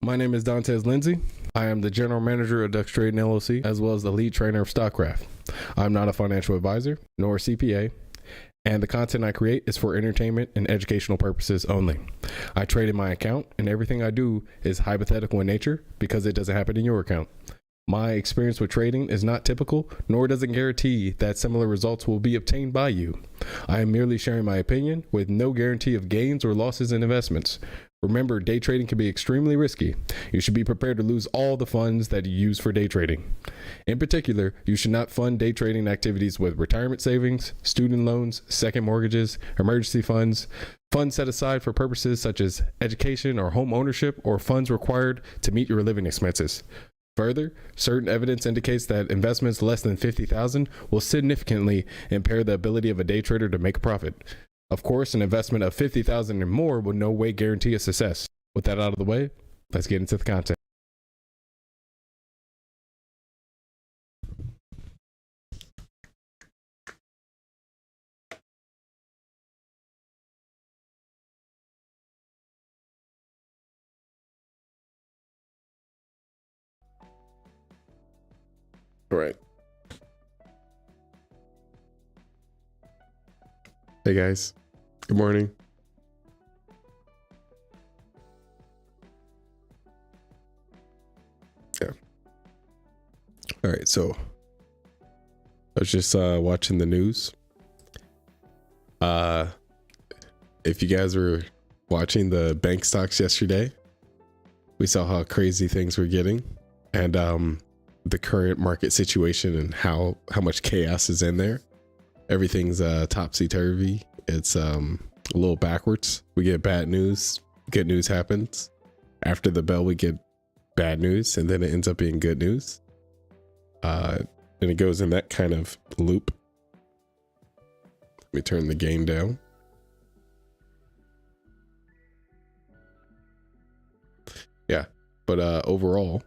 My name is Dontez Lindsay. I am the general manager of Ducks Trading LLC, as well as the lead trainer of Stockcraft. I'm not a financial advisor, nor a CPA, and the content I create is for entertainment and educational purposes only. I trade in my account, and everything I do is hypothetical in nature because it doesn't happen in your account. My experience with trading is not typical, nor does it guarantee that similar results will be obtained by you. I am merely sharing my opinion with no guarantee of gains or losses in investments. Remember, day trading can be extremely risky. You should be prepared to lose all the funds that you use for day trading. In particular, you should not fund day trading activities with retirement savings, student loans, second mortgages, emergency funds, funds set aside for purposes such as education or home ownership, or funds required to meet your living expenses. Further, certain evidence indicates that investments less than $50,000 will significantly impair the ability of a day trader to make a profit. Of course, an investment of $50,000 or more will no way guarantee a success. With that out of the way, let's get into the content. All right. Hey guys, good morning. Yeah. All right, so I was just watching the news. If you guys were watching the bank stocks yesterday, we saw how crazy things were getting, and the current market situation and how much chaos is in there. Everything's topsy-turvy. It's a little backwards. We get bad news, good news happens. After the bell, we get bad news, and then it ends up being good news. And it goes in that kind of loop. Let me turn the game down. Yeah, but overall,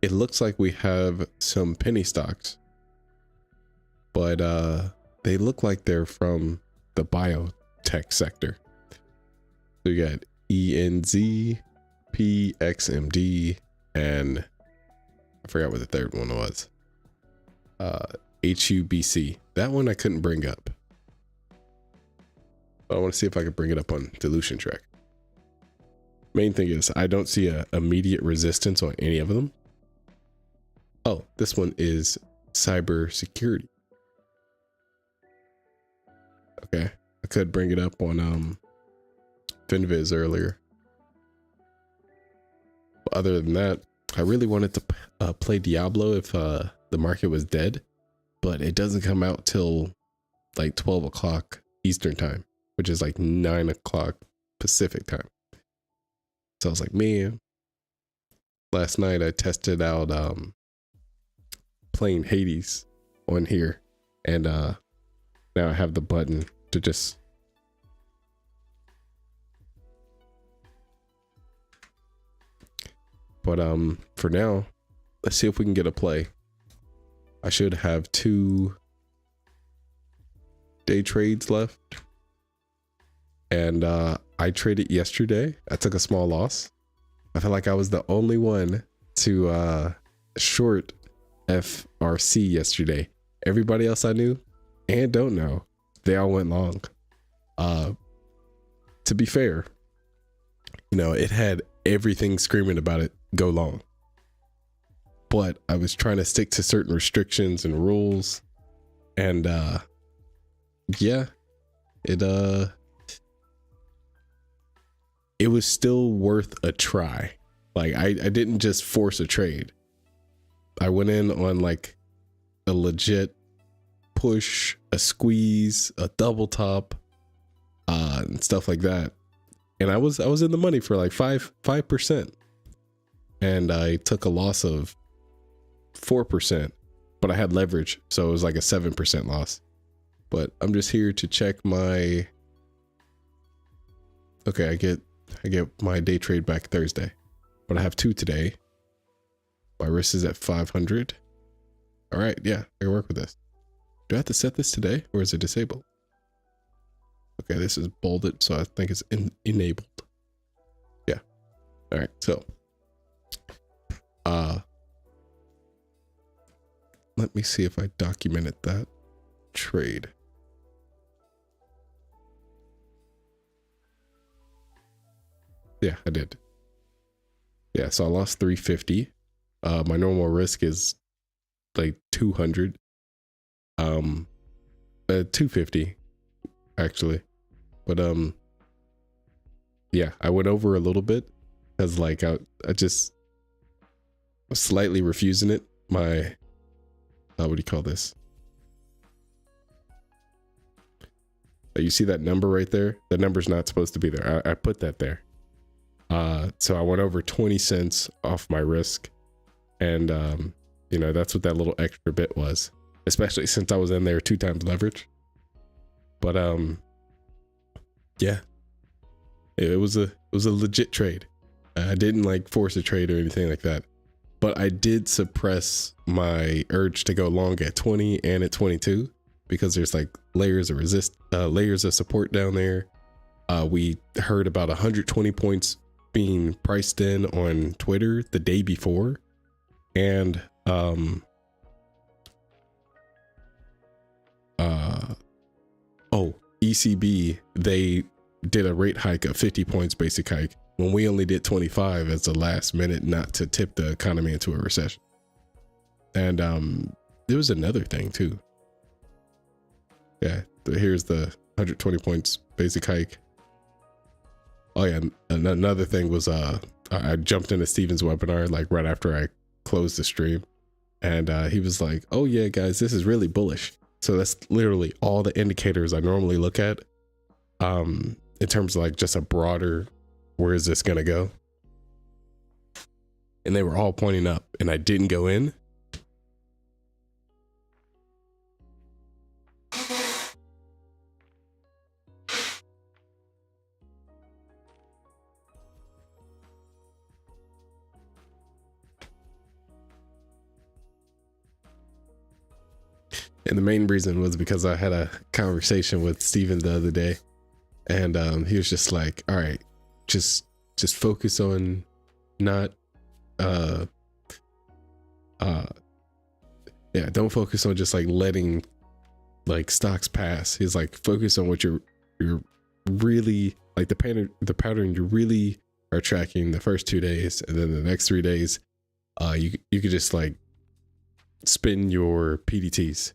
it looks like we have some penny stocks, but they look like they're from the biotech sector. So you got ENZ, PXMD, and I forgot what the third one was. HUBC. That one I couldn't bring up. But I want to see if I can bring it up on Dilution Track. Main thing is I don't see a immediate resistance on any of them. Oh, this one is cybersecurity. Okay, I could bring it up on FinViz earlier. But other than that, I really wanted to play Diablo if the market was dead, but it doesn't come out till like 12 o'clock Eastern time, which is like 9 o'clock Pacific time. So I was like, man, last night I tested out playing Hades on here, and now I have the button to just for now, let's see if we can get a play. I should have 2 day trades left, and I traded yesterday. I took a small loss. I felt like I was the only one to short FRC yesterday. Everybody else I knew and don't know, they all went long. To be fair, you know, it had everything screaming about it go long, but I was trying to stick to certain restrictions and rules, and yeah, it was still worth a try. Like I didn't just force a trade. I went in on like a legit push, a squeeze, a double top, and stuff like that. And I was in the money for like 5%. And I took a loss of 4%, but I had leverage, so it was like a 7% loss. But I'm just here to check my, okay, I get my day trade back Thursday, but I have 2 today. My risk is at 500. All right, yeah, I can work with this. Do I have to set this today, or is it disabled? Okay, this is bolded, so I think it's enabled. Yeah. All right, so let me see if I documented that trade. Yeah, I did. Yeah, so I lost 350. My normal risk is like 200. 250 actually. But yeah, I went over a little bit because like I just was slightly refusing it. My what do you call this? You see that number right there? The number's not supposed to be there. I put that there. So I went over 20 cents off my risk, and you know, that's what that little extra bit was, especially since I was in there 2 times leverage. But yeah, it was a legit trade. I didn't like force a trade or anything like that, but I did suppress my urge to go long at 20 and at 22 because there's like layers of support down there. We heard about 120 points being priced in on Twitter the day before, and ECB, they did a rate hike of 50 points basic hike when we only did 25 as the last minute, not to tip the economy into a recession. And there was another thing too. Yeah, here's the 120 points basic hike. Oh yeah, another thing was I jumped into Steven's webinar like right after I closed the stream, and he was like, oh yeah guys, this is really bullish. So that's literally all the indicators I normally look at in terms of like just a broader, where is this gonna go? And they were all pointing up, and I didn't go in. And the main reason was because I had a conversation with Steven the other day, and he was just like, all right, just focus on not yeah, don't focus on just like letting like stocks pass. He's like, focus on what you're really like, the pattern you really are tracking the first 2 days, and then the next 3 days you could just like spin your PDTs.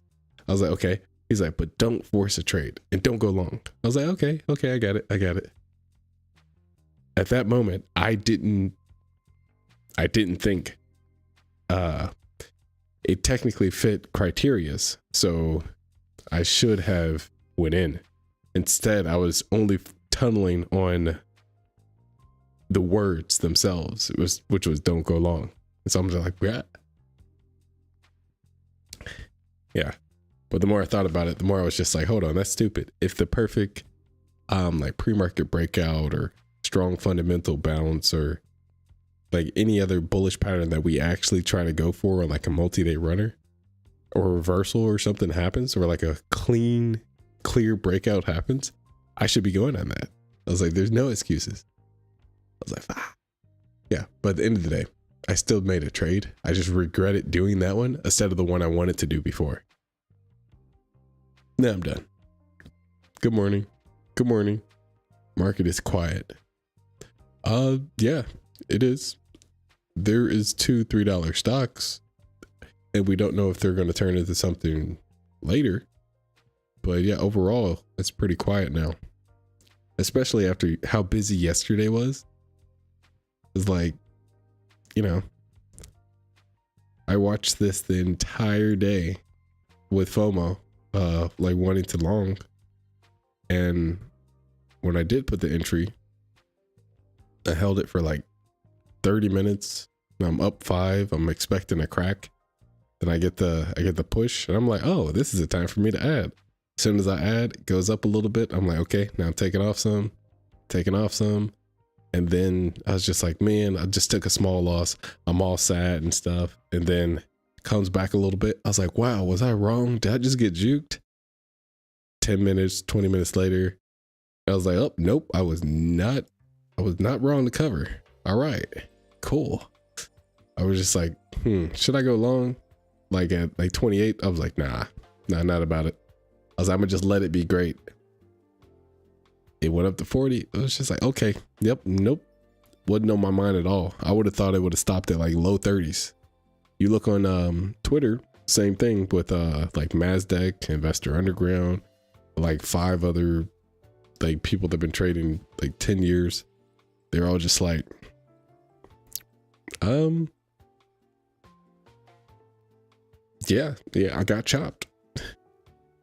I was like, okay. He's like, but don't force a trade and don't go long. I was like, okay, I got it. At that moment, I didn't think it technically fit criterias, so I should have went in. Instead, I was only tunneling on the words themselves, which was don't go long. And so I'm just like, yeah. But the more I thought about it, the more I was just like, hold on, that's stupid. If the perfect like pre-market breakout or strong fundamental bounce or like any other bullish pattern that we actually try to go for on like a multi-day runner or a reversal or something happens, or like a clear breakout happens, I should be going on that. I was like, there's no excuses. I was like, yeah. But at the end of the day, I still made a trade. I just regretted doing that one instead of the one I wanted to do before. Now I'm done. Good morning. Market is quiet. Yeah, it is. There is 2 $3 stocks, and we don't know if they're going to turn into something later. But yeah, overall, it's pretty quiet now, especially after how busy yesterday was. It's like, you know, I watched this the entire day with FOMO, like wanting to long. And when I did put the entry, I held it for like 30 minutes. I'm up 5. I'm expecting a crack. Then I get the push, and I'm like, oh, this is a time for me to add. As soon as I add, it goes up a little bit. I'm like, okay, now I'm taking off some. And then I was just like, man, I just took a small loss. I'm all sad and stuff. And then it comes back a little bit. I was like, wow, was I wrong? Did I just get juked? 10 minutes, 20 minutes later, I was like, oh, nope, I was not wrong to cover. all right, cool. I was just like, should I go long? Like at like 28, I was like, nah, not about it. I was like, I'm gonna just let it be great. It went up to 40. It was just like, okay, yep, nope. Wasn't on my mind at all. I would have thought it would have stopped at like low 30s. You look on Twitter, same thing with like Nasdaq, Investor Underground, like 5 other like people that have been trading like 10 years. They're all just like, yeah, I got chopped.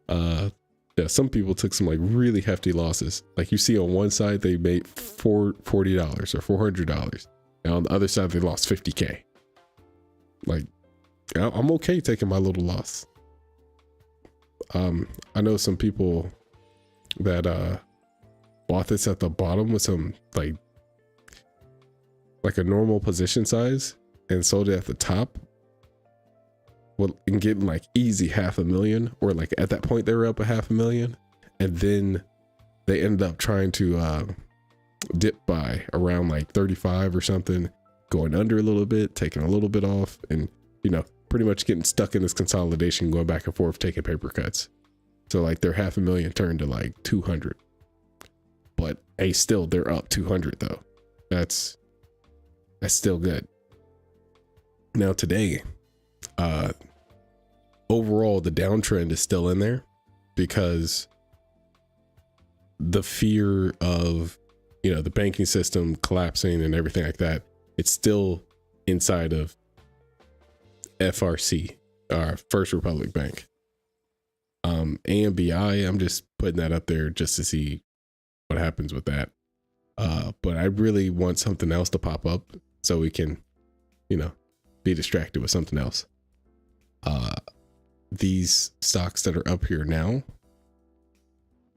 Yeah, some people took some like really hefty losses. Like you see on one side, they made $40 or $400. And on the other side, they lost 50K. Like, I'm okay taking my little loss. I know some people that bought this at the bottom with some like a normal position size and sold it at the top. Well, and getting like easy $500,000, or like at that point they were up $500,000, and then they ended up trying to dip by around like 35 or something, going under a little bit, taking a little bit off, and you know, pretty much getting stuck in this consolidation, going back and forth, taking paper cuts. So like their $500,000 turned to like 200, but hey, still they're up 200 though. That's still good. Now today, overall the downtrend is still in there because the fear of, you know, the banking system collapsing and everything like that, it's still inside of FRC, First Republic Bank. AMBI, I'm just putting that up there just to see what happens with that. But I really want something else to pop up so we can, you know, be distracted with something else. These stocks that are up here now,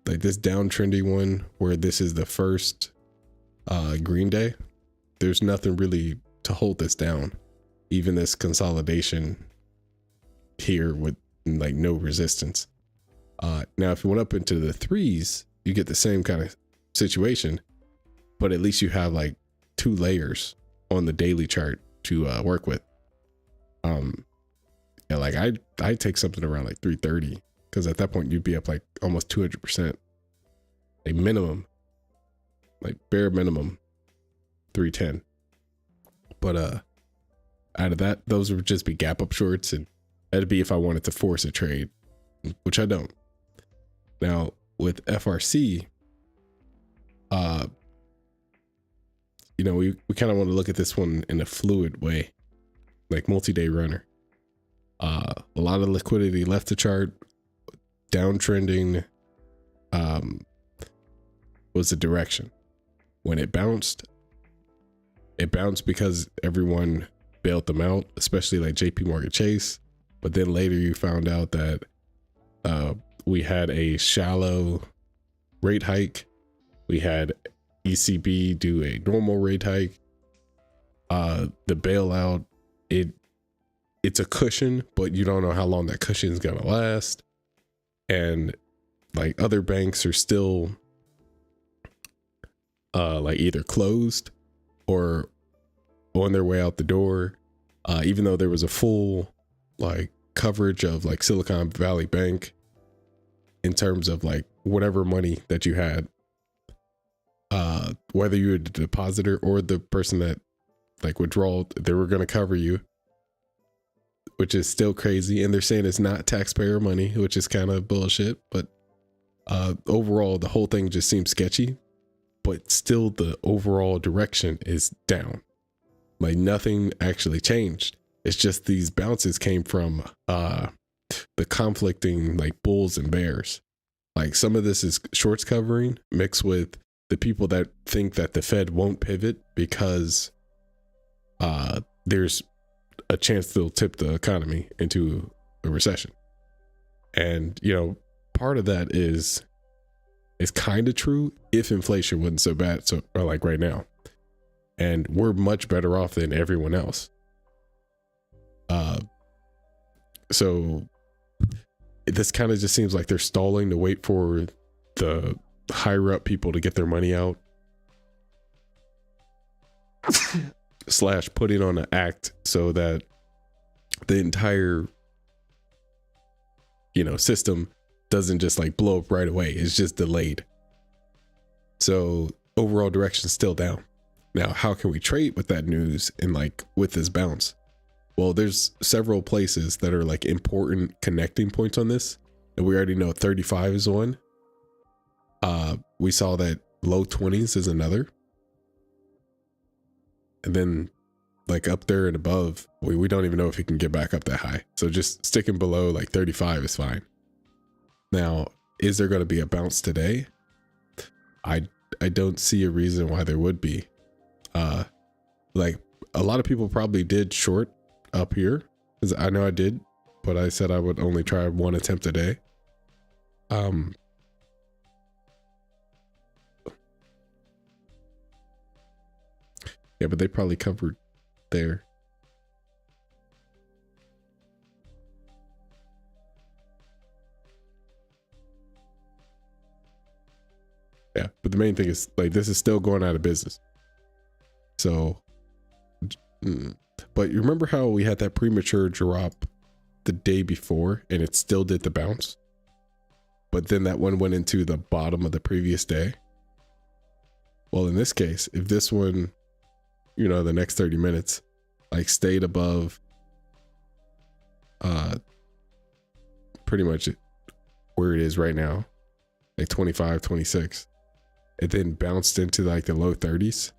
like this downtrending one where this is the first green day, there's nothing really to hold this down. Even this consolidation here with like no resistance. Now if you went up into the 3s, you get the same kind of situation, but at least you have like 2 layers on the daily chart to work with. Yeah, like I take something around like 330, because at that point you'd be up like almost 200%. A minimum, like bare minimum 310. But out of that, those would just be gap up shorts, and that'd be if I wanted to force a trade, which I don't. Now with FRC, you know, we kind of want to look at this one in a fluid way, like multi-day runner. A lot of liquidity left the chart. Downtrending was the direction. When it bounced because everyone bailed them out, especially like JP Morgan Chase. But then later you found out that we had a shallow rate hike. We had ECB do a normal rate hike. The bailout, it's a cushion, but you don't know how long that cushion is going to last. And like other banks are still like either closed or on their way out the door. Even though there was a full like coverage of like Silicon Valley Bank in terms of like whatever money that you had, whether you were the depositor or the person that like withdrawal, they were going to cover you, which is still crazy. And they're saying it's not taxpayer money, which is kind of bullshit. But overall, the whole thing just seems sketchy, but still the overall direction is down. Like nothing actually changed. It's just these bounces came from the conflicting like bulls and bears. Like some of this is shorts covering mixed with the people that think that the Fed won't pivot because there's a chance they'll tip the economy into a recession. And, you know, part of that is kind of true if inflation wasn't so bad, so or like right now. And we're much better off than everyone else. So this kind of just seems like they're stalling to wait for the higher up people to get their money out. slash putting on an act so that the entire, system doesn't just like blow up right away. It's just delayed. So overall direction is still down. Now, how can we trade with that news and like with this bounce? Well, there's several places that are like important connecting points on this. And we already know 35 is one. We saw that low 20s is another. And then like up there and above, we don't even know if he can get back up that high. So just sticking below like 35 is fine. Now, is there going to be a bounce today? I don't see a reason why there would be. Like a lot of people probably did short up here, because I know I did, but I said I would only try one attempt a day. Yeah, but they probably covered there. Yeah, but the main thing is like this is still going out of business. So, but you remember how we had that premature drop the day before and it still did the bounce? But then that one went into the bottom of the previous day. Well, in this case, if this one, the next 30 minutes, like stayed above pretty much where it is right now, like 25, 26, it then bounced into like the low 30s,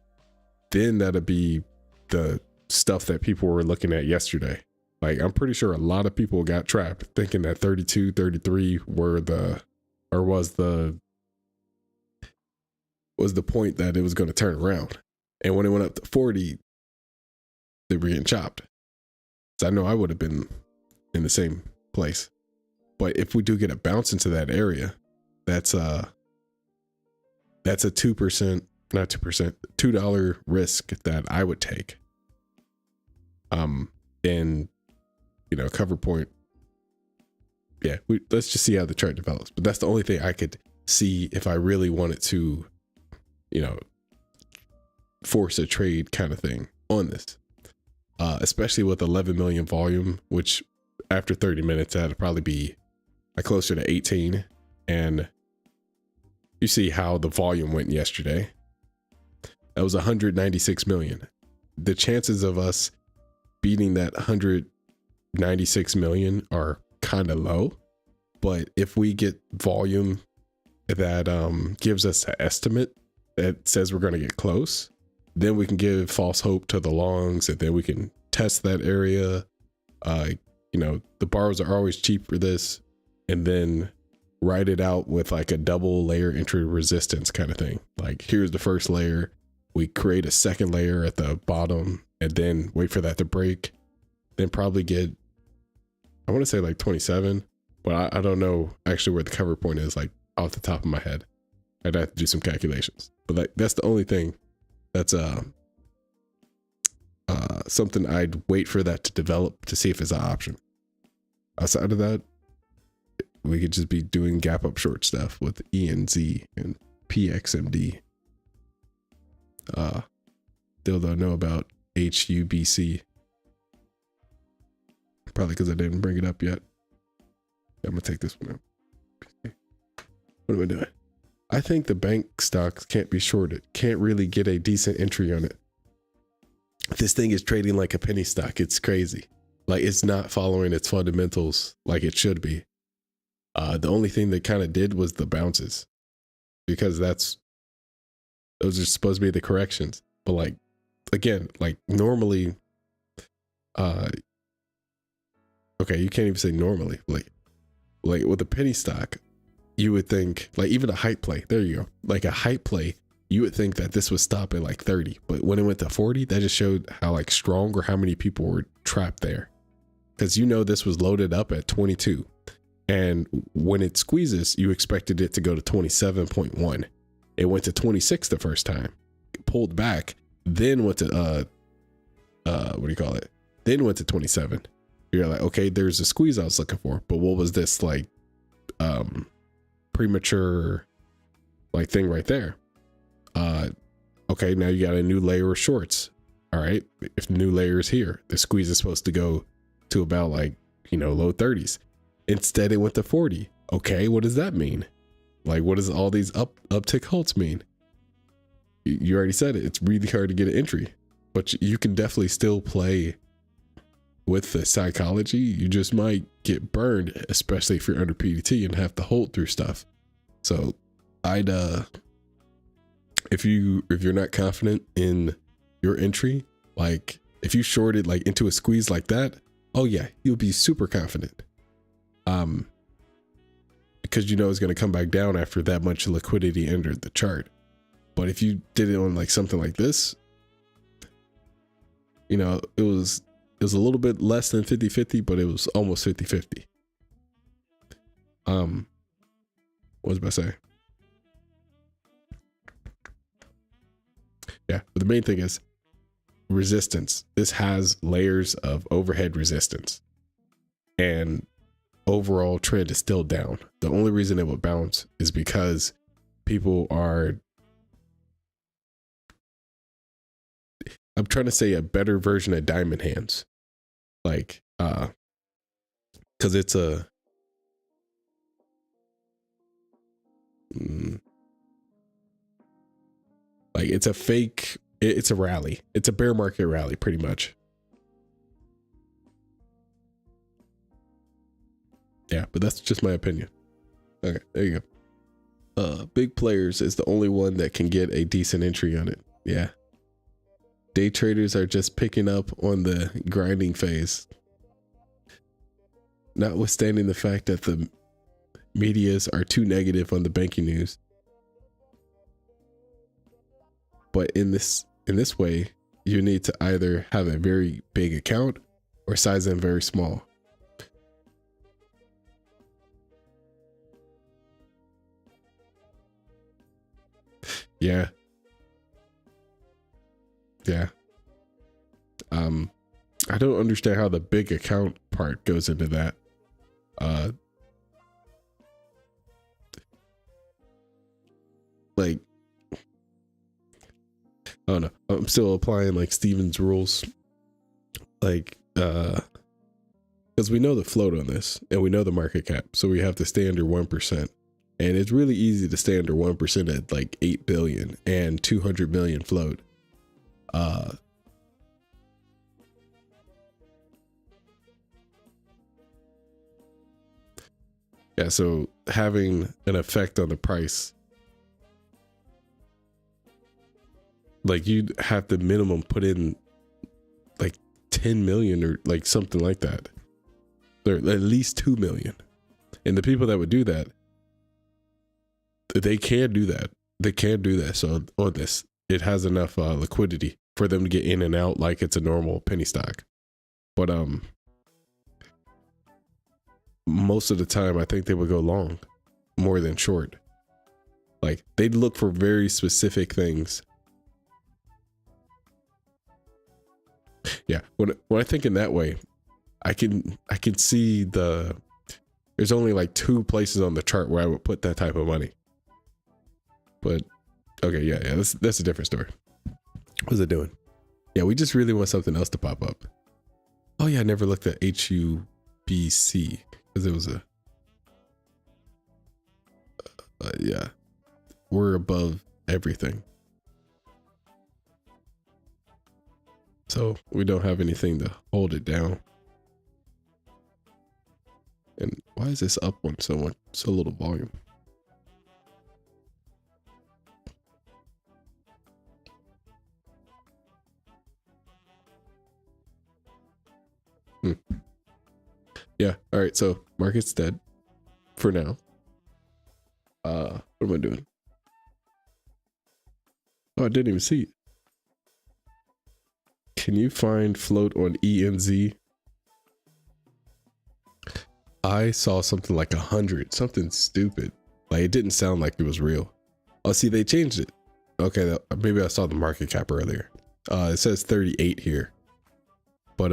then that'd be the stuff that people were looking at yesterday. Like I'm pretty sure a lot of people got trapped thinking that 32, 33 was the point that it was going to turn around. And when it went up to 40, they were getting chopped. So I know I would have been in the same place. But if we do get a bounce into that area, that's a 2%, not 2%, $2 risk that I would take. And cover point. Yeah, let's just see how the chart develops. But that's the only thing I could see if I really wanted to, force a trade kind of thing on this. Especially with 11 million volume, which after 30 minutes, that'd probably be closer to 18. And you see how the volume went yesterday. That was 196 million. The chances of us beating that 196 million are kind of low. But if we get volume that gives us an estimate that says we're going to get close, then we can give false hope to the longs, and then we can test that area. The borrows are always cheap for this, and then write it out with like a double layer entry resistance kind of thing. Like here's the first layer, we create a second layer at the bottom, and then wait for that to break, then probably get, I want to say like 27, but I don't know actually where the cover point is, like off the top of my head. I'd have to do some calculations, but like that's the only thing that's something I'd wait for that to develop to see if it's an option. Outside of that, we could just be doing gap up short stuff with ENZ and PXMD. Still don't know about HUBC. Probably because I didn't bring it up yet. I'm gonna take this one out. What am I doing? I think the bank stocks can't be shorted. Can't really get a decent entry on it. This thing is trading like a penny stock. It's crazy. Like it's not following its fundamentals like it should be. The only thing that kind of did was the bounces, because those are supposed to be the corrections. But like, again, like normally, okay, you can't even say normally. Like with a penny stock, you would think like even a hype play. There you go. Like a hype play, you would think that this would stop at like 30, but when it went to 40, that just showed how like strong or how many people were trapped there. Because this was loaded up at 22. And when it squeezes, you expected it to go to 27.1. It went to 26 the first time, pulled back, then went to what do you call it? Then went to 27. You're like, okay, there's a squeeze I was looking for, but what was this like premature like thing right there? Okay, now you got a new layer of shorts. All right, if the new layer is here, the squeeze is supposed to go to about like, low 30s. Instead, it went to 40. Okay, what does that mean? Like, what does all these uptick halts mean? You already said it. It's really hard to get an entry, but you can definitely still play with the psychology. You just might get burned, especially if you're under PDT and have to hold through stuff. So I'd if you're not confident in your entry, like if you shorted like into a squeeze like that, oh yeah, you'll be super confident. Because it's going to come back down after that much liquidity entered the chart. But if you did it on like something like this, it was a little bit less than 50-50, but it was almost 50-50. What was I about to say? Yeah, but the main thing is resistance. This has layers of overhead resistance, and overall trend is still down. The only reason it would bounce is because people are, I'm trying to say, a better version of diamond hands, like because it's a like it's a fake, it's a rally, it's a bear market rally pretty much. Yeah, but that's just my opinion. Okay, there you go. Big players is the only one that can get a decent entry on it. Yeah. Day traders are just picking up on the grinding phase. Notwithstanding the fact that the medias are too negative on the banking news. But in this way, you need to either have a very big account or size them very small. Yeah. Yeah. I don't understand how the big account part goes into that. Like, I don't know. I'm still applying like Steven's rules. Like, because we know the float on this and we know the market cap. So we have to stay under 1%. And it's really easy to stay under 1% at like 8 billion and 200 million float. Yeah, so having an effect on the price, like you'd have to minimum put in like 10 million or like something like that, or at least 2 million. And the people that would do that, they can do that. They can do that. So on this, it has enough liquidity for them to get in and out like it's a normal penny stock. But most of the time, I think they would go long more than short. Like they'd look for very specific things. Yeah, when I think in that way, I can see there's only like 2 places on the chart where I would put that type of money. But okay, yeah, that's a different story. What's it doing? Yeah, we just really want something else to pop up. Oh yeah, I never looked at HUBC because it was yeah, we're above everything. So we don't have anything to hold it down. And why is this up on so little volume? Yeah, all right, so market's dead for now. What am I doing? Oh, I didn't even see it. Can you find float on ENZ? I saw something like 100, something stupid. Like it didn't sound like it was real. Oh, see, they changed it. Okay, maybe I saw the market cap earlier. It says 38 here, but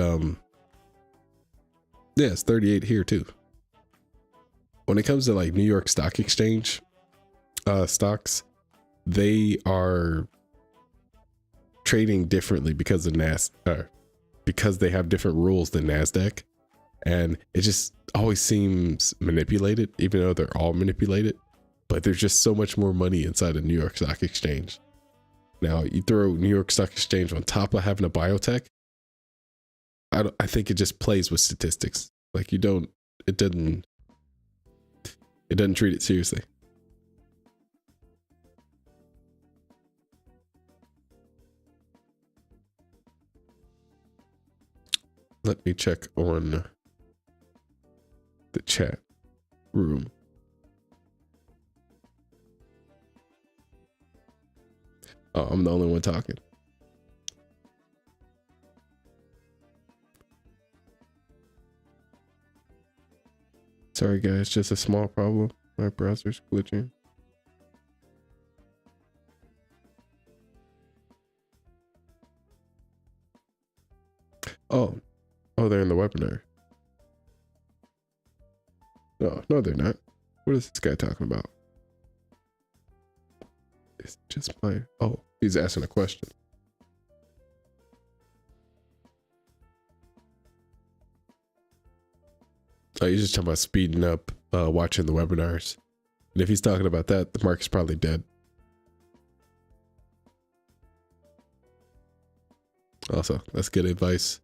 yeah, it's 38 here too. When it comes to like New York Stock Exchange stocks, they are trading differently because of because they have different rules than NASDAQ. And it just always seems manipulated, even though they're all manipulated. But there's just so much more money inside the New York Stock Exchange. Now, you throw New York Stock Exchange on top of having a biotech, I think it just plays with statistics. Like it doesn't treat it seriously. Let me check on the chat room. Oh, I'm the only one talking. Sorry guys, just a small problem. My browser's glitching. Oh, they're in the webinar. No, they're not. What is this guy talking about? It's just my, he's asking a question. Oh, he's just talking about speeding up watching the webinars. And if he's talking about that, the market's probably dead. Also, that's good advice.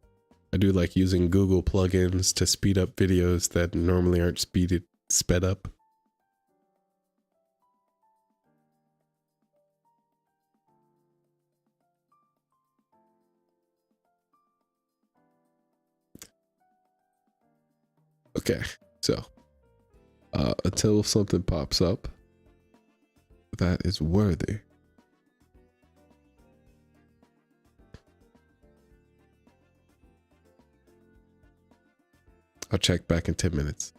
I do like using Google plugins to speed up videos that normally aren't sped up. Okay, so until something pops up that is worthy. I'll check back in 10 minutes.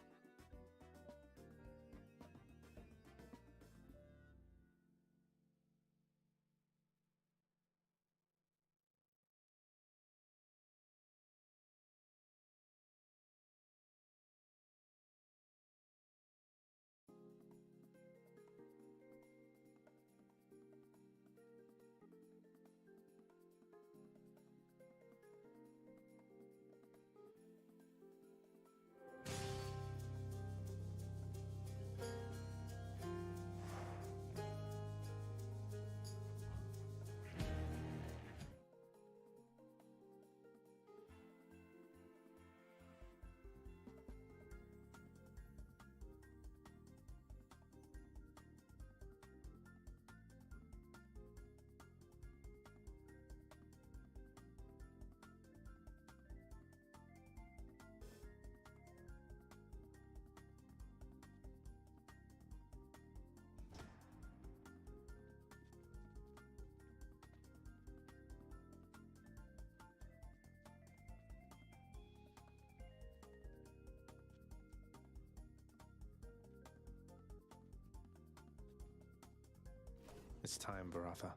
It's time, Baratha.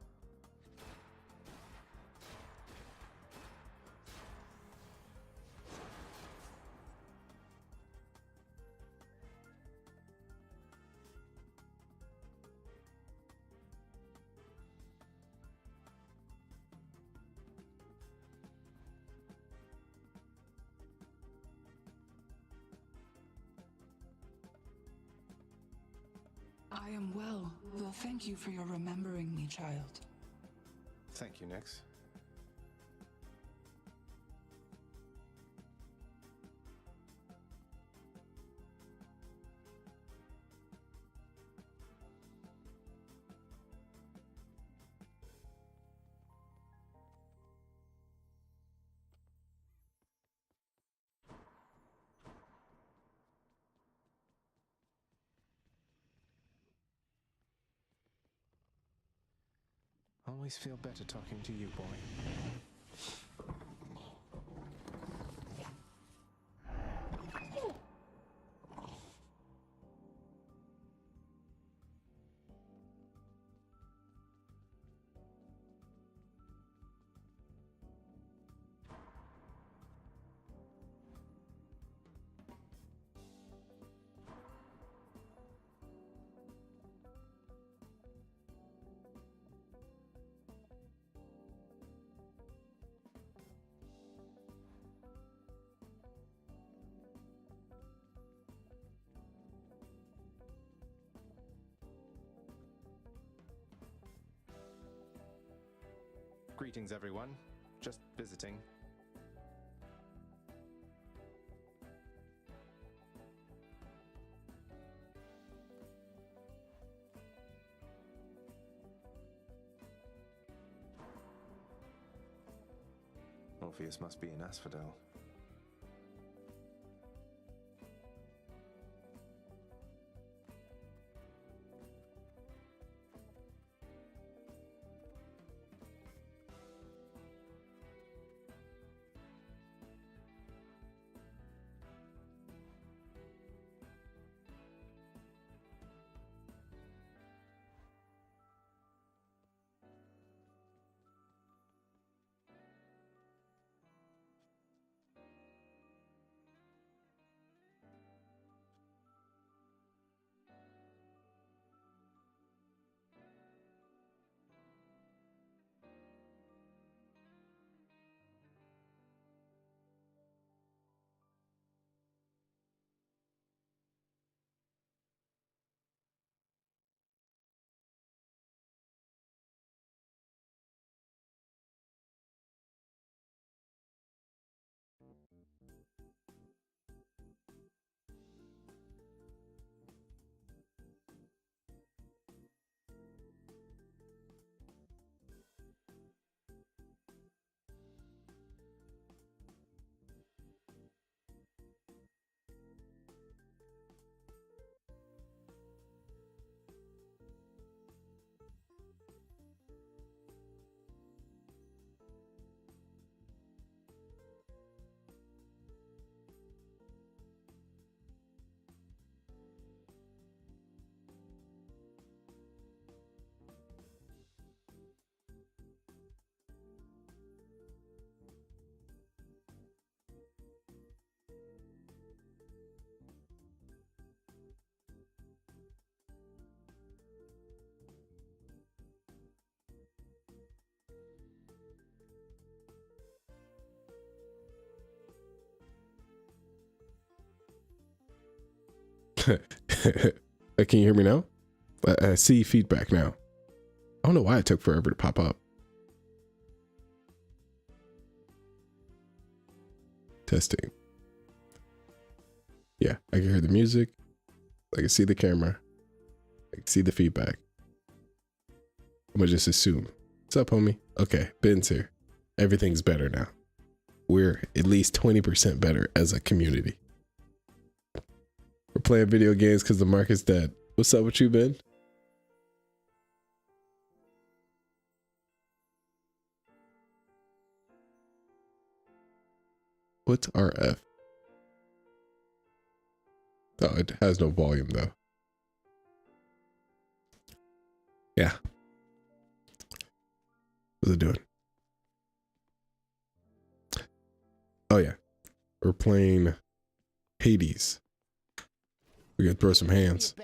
I am well, though thank you for your remembering me, child. Thank you, Nix. Always feel better talking to you, boy. Greetings, everyone. Just visiting. Orpheus must be in Asphodel. Can you hear me now? I see feedback now. I don't know why it took forever to pop up. Testing. Yeah, I can hear the music. I can see the camera. I can see the feedback. I'm gonna just assume. What's up, homie? Okay, Ben's here. Everything's better now. We're at least 20% better as a community. We're playing video games because the market's dead. What's up with you, Ben? What's RF? Oh, it has no volume though. Yeah. What's it doing? Oh yeah. We're playing Hades. We're gonna throw some hands.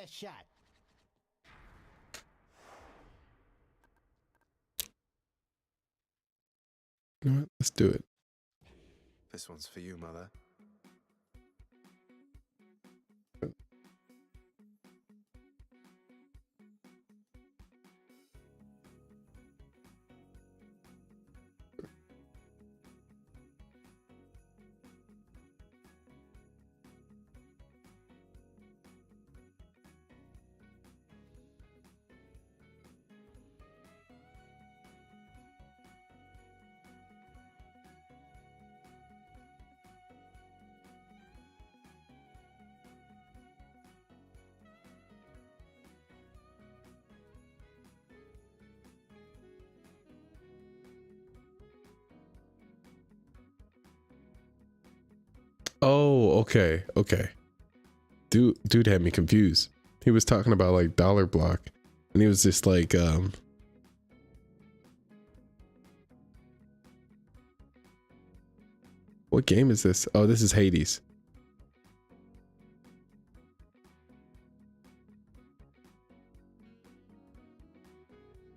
You know what? Let's do it. This one's for you, Mother. Oh, okay, okay. Dude had me confused. He was talking about like dollar block, and he was just like, what game is this? Oh, this is Hades.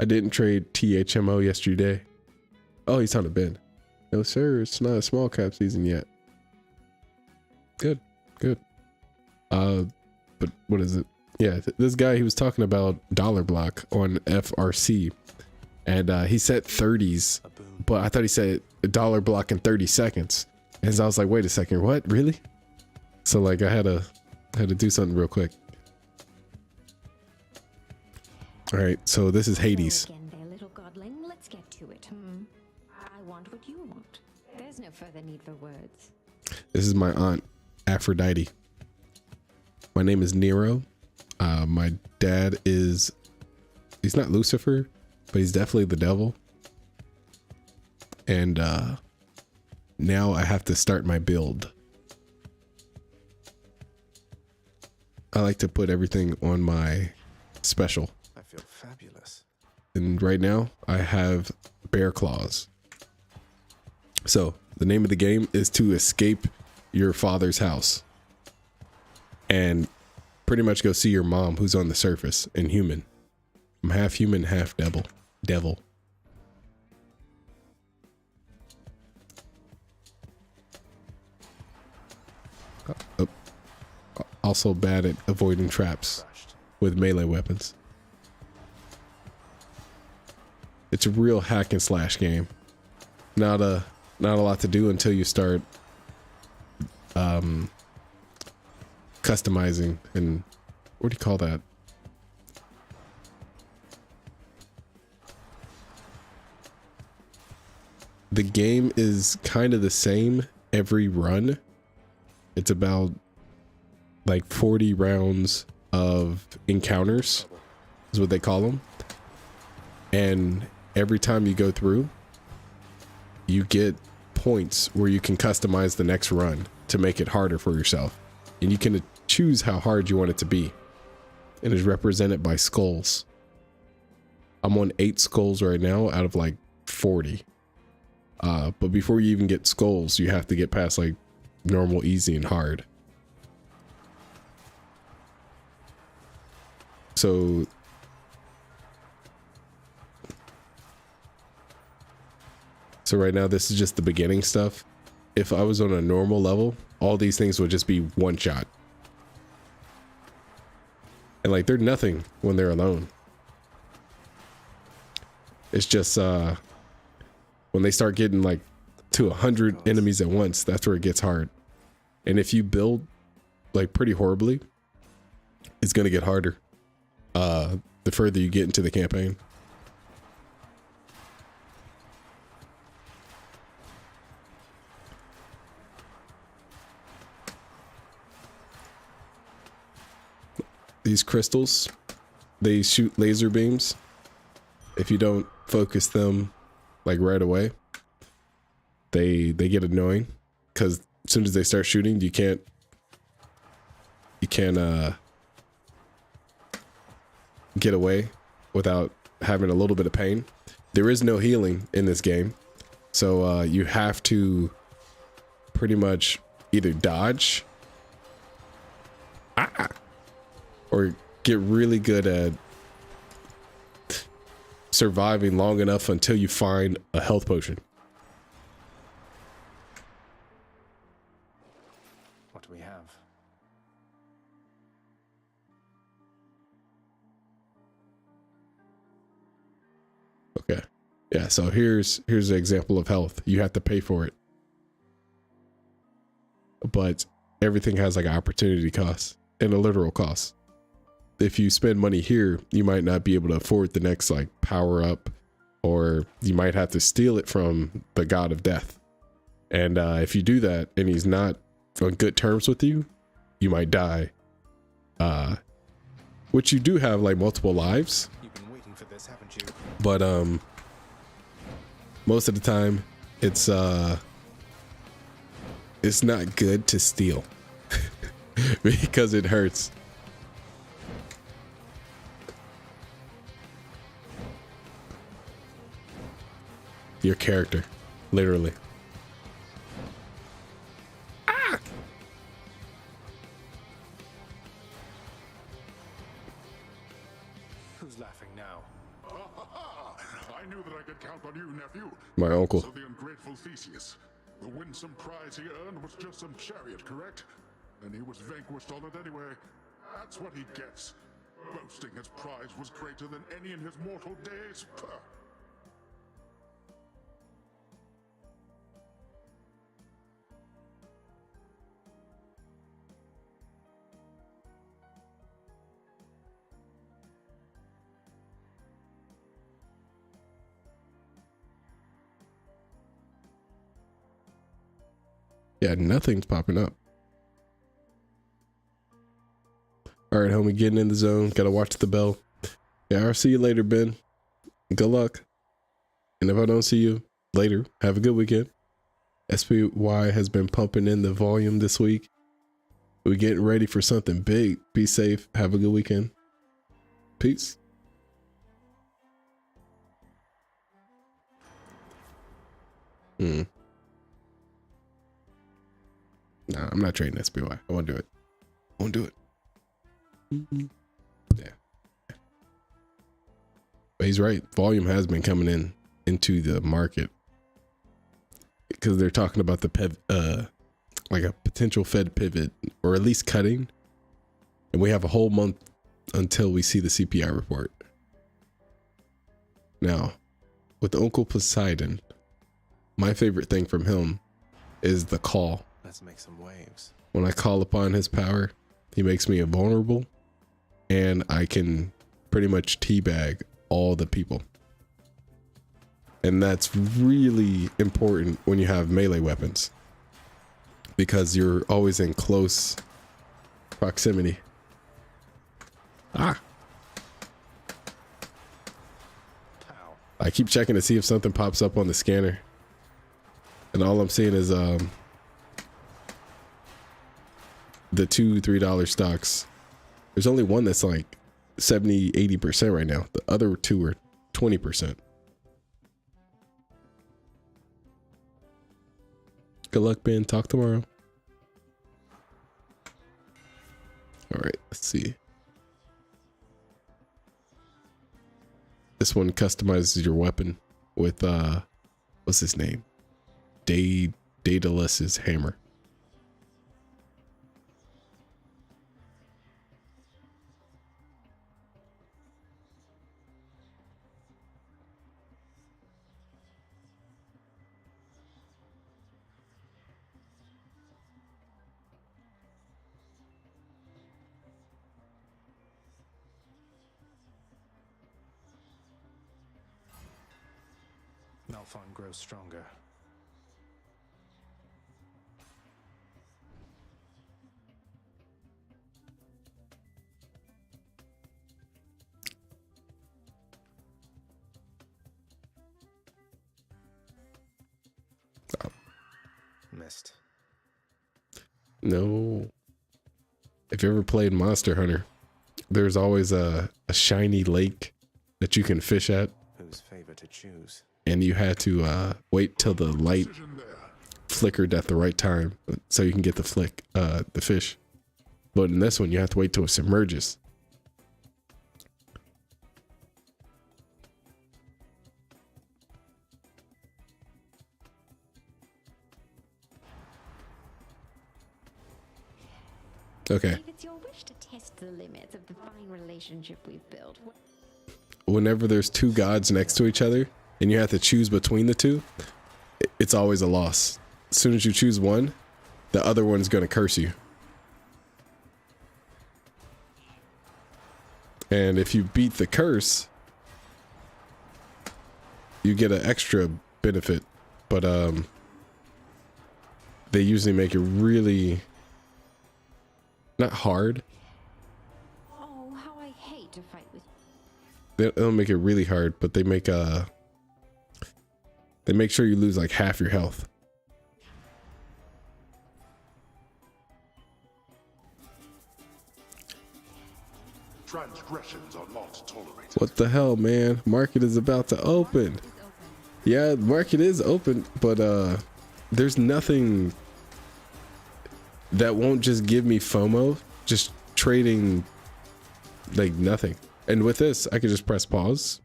I didn't trade THMO yesterday. Oh, he's on a bin. No, sir, it's not a small cap season yet. Good, good. But what is it? Yeah, this guy, he was talking about dollar block on FRC, and he set 30s A boon but I thought he said a dollar block in 30 seconds. And so I was like, wait a second, what? Really? So like I had to do something real quick. All right, so this is Hades. Again there, little godling. Let's get to it. I want what you want. There's no further need for words. This is my aunt, Aphrodite. My name is Nero. My dad is, he's not Lucifer, but he's definitely the devil. And now I have to start my build. I like to put everything on my special. I feel fabulous. And right now I have bear claws. So the name of the game is to escape your father's house and pretty much go see your mom, who's on the surface and human. I'm half human, half devil. Also bad at avoiding traps with melee weapons. It's a real hack and slash game. Not a lot to do until you start customizing, and what do you call that? The game is kind of the same every run. It's about like 40 rounds of encounters is what they call them. And every time you go through, you get points where you can customize the next run to make it harder for yourself. And you can choose how hard you want it to be. And it's represented by skulls. I'm on 8 skulls right now out of like 40. But before you even get skulls, you have to get past like normal, easy, and hard. So right now, this is just the beginning stuff. If I was on a normal level, all these things would just be one shot. And like, they're nothing when they're alone. It's just when they start getting like to 100 enemies at once, that's where it gets hard. And if you build like pretty horribly, it's gonna get harder the further you get into the campaign. These crystals, they shoot laser beams. If you don't focus them like right away, they get annoying, because as soon as they start shooting, you can't get away without having a little bit of pain. There is no healing in this game, so you have to pretty much either dodge or get really good at surviving long enough until you find a health potion. What do we have? Okay. Yeah, so here's an example of health. You have to pay for it. But everything has like an opportunity cost and a literal cost. If you spend money here, you might not be able to afford the next like power up, or you might have to steal it from the god of death. And if you do that and he's not on good terms with you, you might die. Which you do have like multiple lives. You've been waiting for this, haven't you? But most of the time it's not good to steal because it hurts. Your character, literally. Who's laughing now? I knew that I could count on you, nephew. My uncle. So the ungrateful Theseus. The winsome prize he earned was just some chariot, correct? And he was vanquished on it anyway. That's what he gets. Boasting his prize was greater than any in his mortal days. Puh. Yeah, nothing's popping up. All right, homie, getting in the zone. Gotta watch the bell. Yeah, I'll see you later, Ben. Good luck. And if I don't see you later, have a good weekend. SPY has been pumping in the volume this week. We're getting ready for something big. Be safe. Have a good weekend. Peace. Nah, I'm not trading SPY. I won't do it. Won't do it. Yeah. But he's right. Volume has been coming in into the market because they're talking about the like a potential Fed pivot, or at least cutting. And we have a whole month until we see the CPI report. Now, with Uncle Poseidon, my favorite thing from him is the call. Let's make some waves. When I call upon his power, he makes me invulnerable, and I can pretty much teabag all the people. And that's really important when you have melee weapons, because you're always in close proximity. Pow. I keep checking to see if something pops up on the scanner, and all I'm seeing is the $2-3 stocks. There's only one that's like 70-80% right now. The other two are 20%. Good luck, Ben. Talk tomorrow. All right, let's see. This one customizes your weapon with what's his name? Daedalus's hammer. Malfon grows stronger. Missed. No. If you ever played Monster Hunter, there's always a shiny lake that you can fish at, Whose favor to choose? and you had to wait till the light Precision there. flickered at the right time so you can get the fish. But in this one, you have to wait till it submerges. Okay. If it's your wish to test the limits of the fine relationship we've built, Whenever there's two gods next to each other and you have to choose between the two, it's always a loss. As soon as you choose one, the other one's going to curse you. And if you beat the curse, you get an extra benefit. But they usually make it really not hard. oh, how I hate to fight with They don't make it really hard, but they make sure you lose like half your health. Transgressions are not tolerated. What the hell, man? Market is about to open. Yeah, market is open, but there's nothing that won't just give me FOMO. Just trading like nothing. And with this, I could just press pause.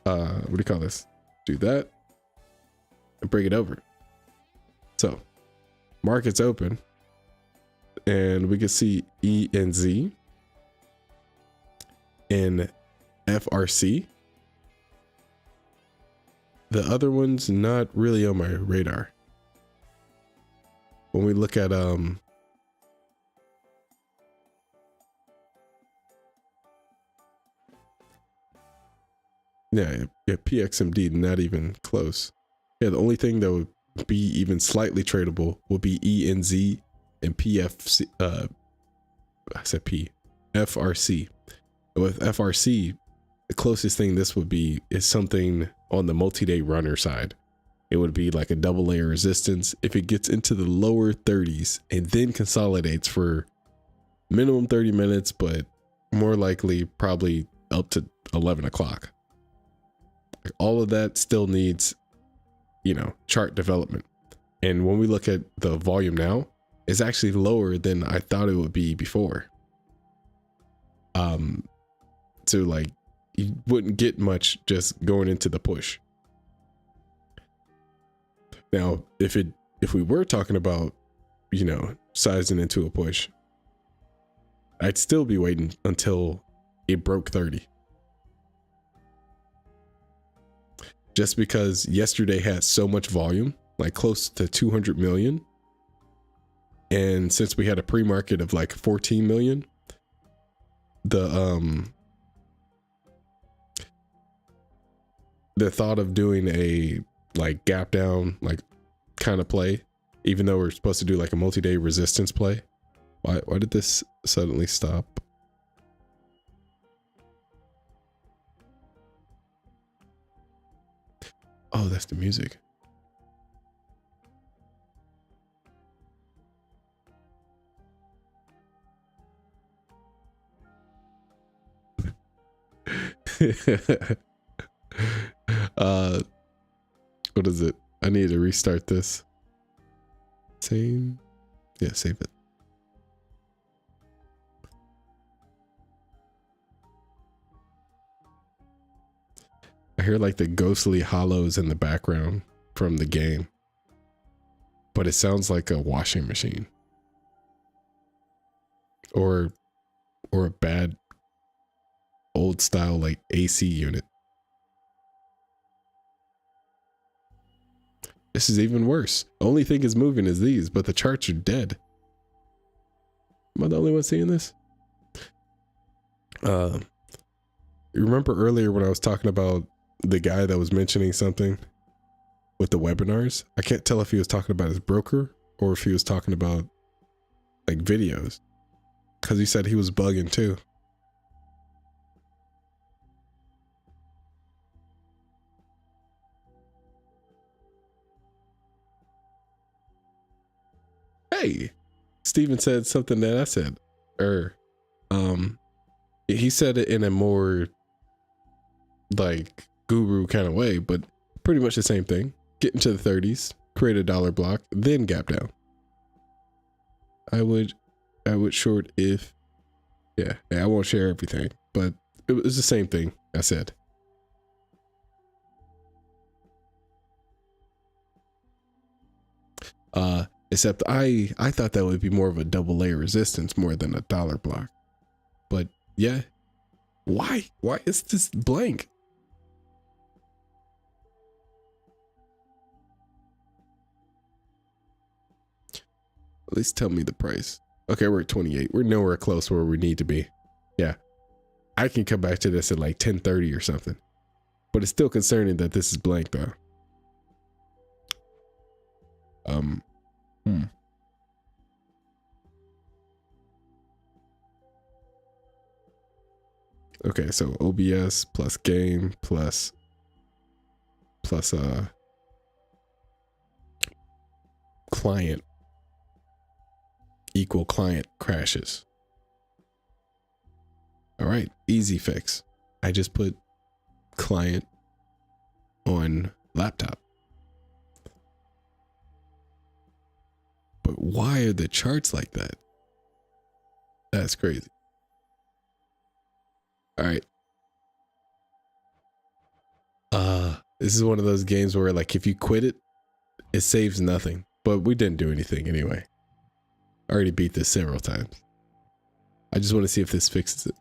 What do you call this? Do that and bring it over. So market's open, and we can see E and Z in FRC. The other one's not really on my radar. When we look at yeah, PXMD, not even close. Yeah, the only thing that would be even slightly tradable will be ENZ and PFC. I said P, FRC. With FRC, the closest thing this would be is something on the multi-day runner side. It would be like a double layer resistance. If it gets into the lower 30s and then consolidates for minimum 30 minutes, but more likely probably up to 11 o'clock. All of that still needs, chart development. And when we look at the volume now, it's actually lower than I thought it would be before. So like you wouldn't get much just going into the push. Now, if we were talking about, sizing into a push, I'd still be waiting until it broke 30. Just because yesterday had so much volume, like close to 200 million. And since we had a pre-market of like 14 million, the thought of doing a like gap down, like kind of play, even though we're supposed to do like a multi-day resistance play. Why did this suddenly stop? Oh, that's the music. What is it? I need to restart this. Same. Yeah, save it. I hear like the ghostly hollows in the background from the game, but it sounds like a washing machine or a bad old style like AC unit. This is even worse. The only thing is moving is these, but the charts are dead. Am I the only one seeing this? You remember earlier when I was talking about the guy that was mentioning something with the webinars? I can't tell if he was talking about his broker or if he was talking about like videos, because he said he was bugging too. Hey, Steven said something that I said, he said it in a more like guru kind of way, but pretty much the same thing. Get into the 30s, create a dollar block, then gap down. I would short if, yeah, I won't share everything, but it was the same thing I said. Except I thought that would be more of a double layer resistance more than a dollar block. But yeah, why is this blank? At least tell me the price. Okay, we're at 28. We're nowhere close where we need to be. Yeah, I can come back to this at like 10:30 or something. But it's still concerning that this is blank though. Okay, so OBS plus game plus client equal client crashes. All right, easy fix. I just put client on laptop. But why are the charts like that? That's crazy. All right. This is one of those games where like if you quit it, it saves nothing. But we didn't do anything anyway. I already beat this several times. I just want to see if this fixes it.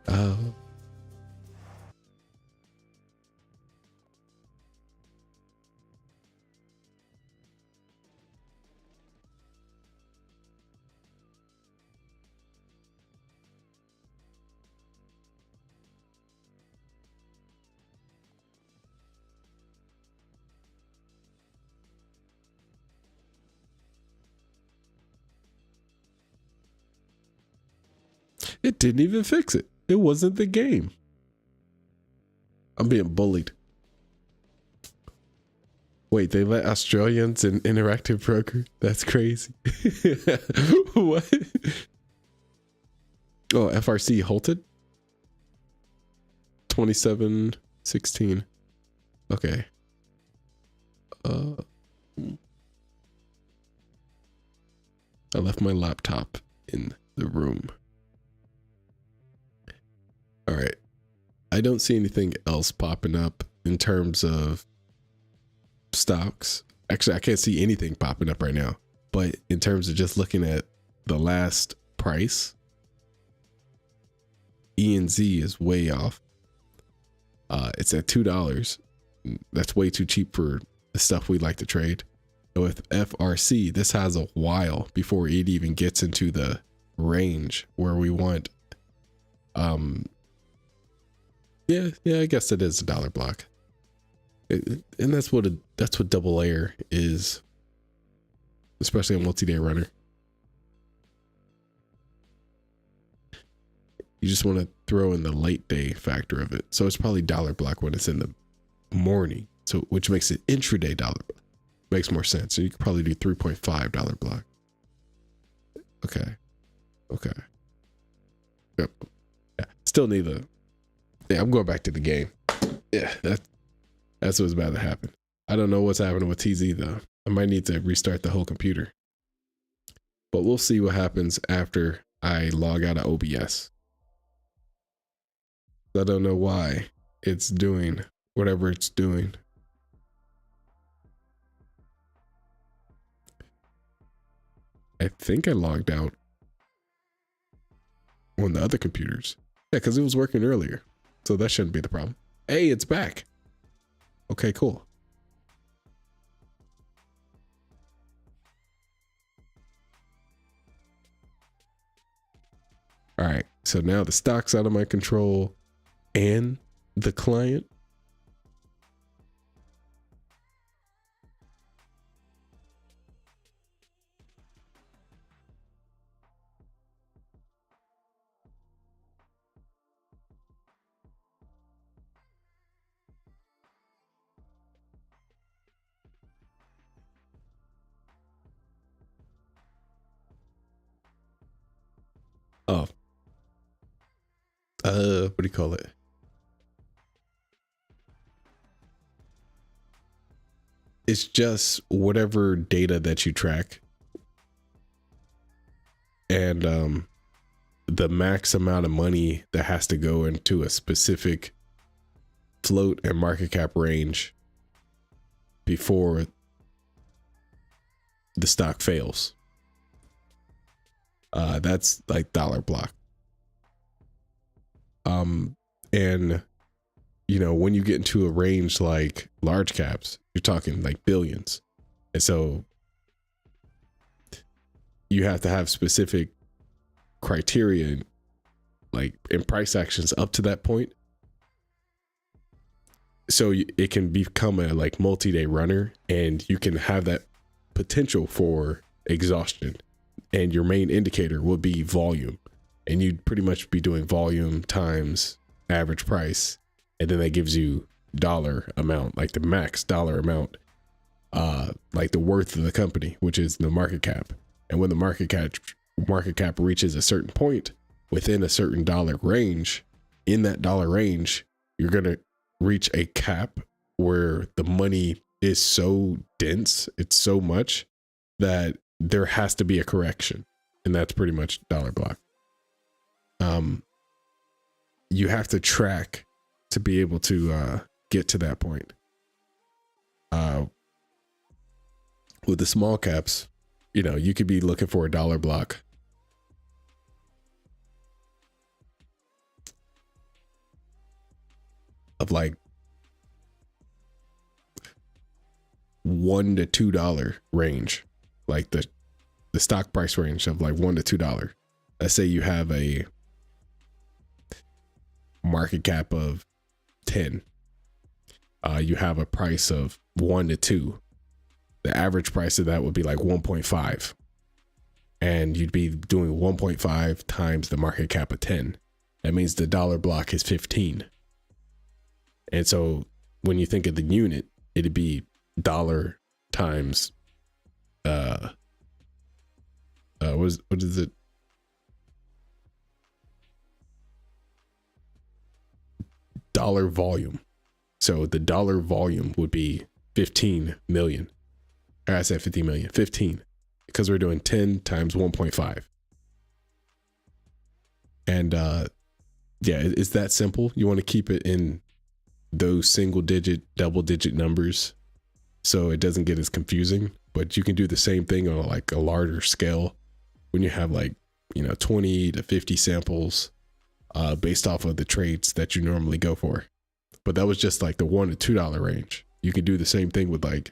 Oh. It didn't even fix it. It wasn't the game. I'm being bullied. Wait, they let Australians in interactive broker? That's crazy. What? Oh, FRC halted? 2716. Okay. I left my laptop in the room. All right. I don't see anything else popping up in terms of stocks. Actually, I can't see anything popping up right now. But in terms of just looking at the last price, ENZ is way off. It's at $2. That's way too cheap for the stuff we like to trade. With FRC, this has a while before it even gets into the range where we want. Yeah, I guess it is a dollar block. And that's what double layer is, especially a multi-day runner. You just want to throw in the late day factor of it. So it's probably dollar block when it's in the morning. So which makes it intraday dollar block. Makes more sense. So you could probably do $3.5 block. Okay. Yep. Yeah. Still need the. Yeah, I'm going back to the game. Yeah, that's what's about to happen. I don't know what's happening with TZ though. I might need to restart the whole computer. But we'll see what happens after I log out of OBS. I don't know why it's doing whatever it's doing. I think I logged out on the other computers. Yeah, because it was working earlier. So that shouldn't be the problem. Hey, it's back. Okay, cool. All right, so now the stock's out of my control and the client. Oh. What do you call it? It's just whatever data that you track. And the max amount of money that has to go into a specific float and market cap range before the stock fails. That's like dollar block. And you know, when you get into a range like large caps, you're talking like billions. And so you have to have specific criteria, like in price actions up to that point. So it can become a like multi-day runner, and you can have that potential for exhaustion. And your main indicator will be volume. And you'd pretty much be doing volume times average price. And then that gives you dollar amount, like the max dollar amount, like the worth of the company, which is the market cap. And when the market cap reaches a certain point within a certain dollar range, in that dollar range, you're going to reach a cap where the money is so dense, it's so much that there has to be a correction. And that's pretty much dollar block. You have to track to be able to get to that point. With the small caps, you know, you could be looking for a dollar block. Of like $1 to $2 range, like the stock price range of like $1 to $2. Let's say you have a market cap of 10. You have a price of 1 to 2. The average price of that would be like 1.5. and you'd be doing 1.5 times the market cap of 10. That means the dollar block is 15. And so when you think of the unit, it'd be dollar times what is it? Dollar volume. So the dollar volume would be 15 million. I said 50 million, 15, because we're doing 10 times 1.5. And yeah, it's that simple. You want to keep it in those single digit, double digit numbers so it doesn't get as confusing. But you can do the same thing on like a larger scale when you have like, 20 to 50 samples based off of the trades that you normally go for. But that was just like the $1 to $2 range. You can do the same thing with like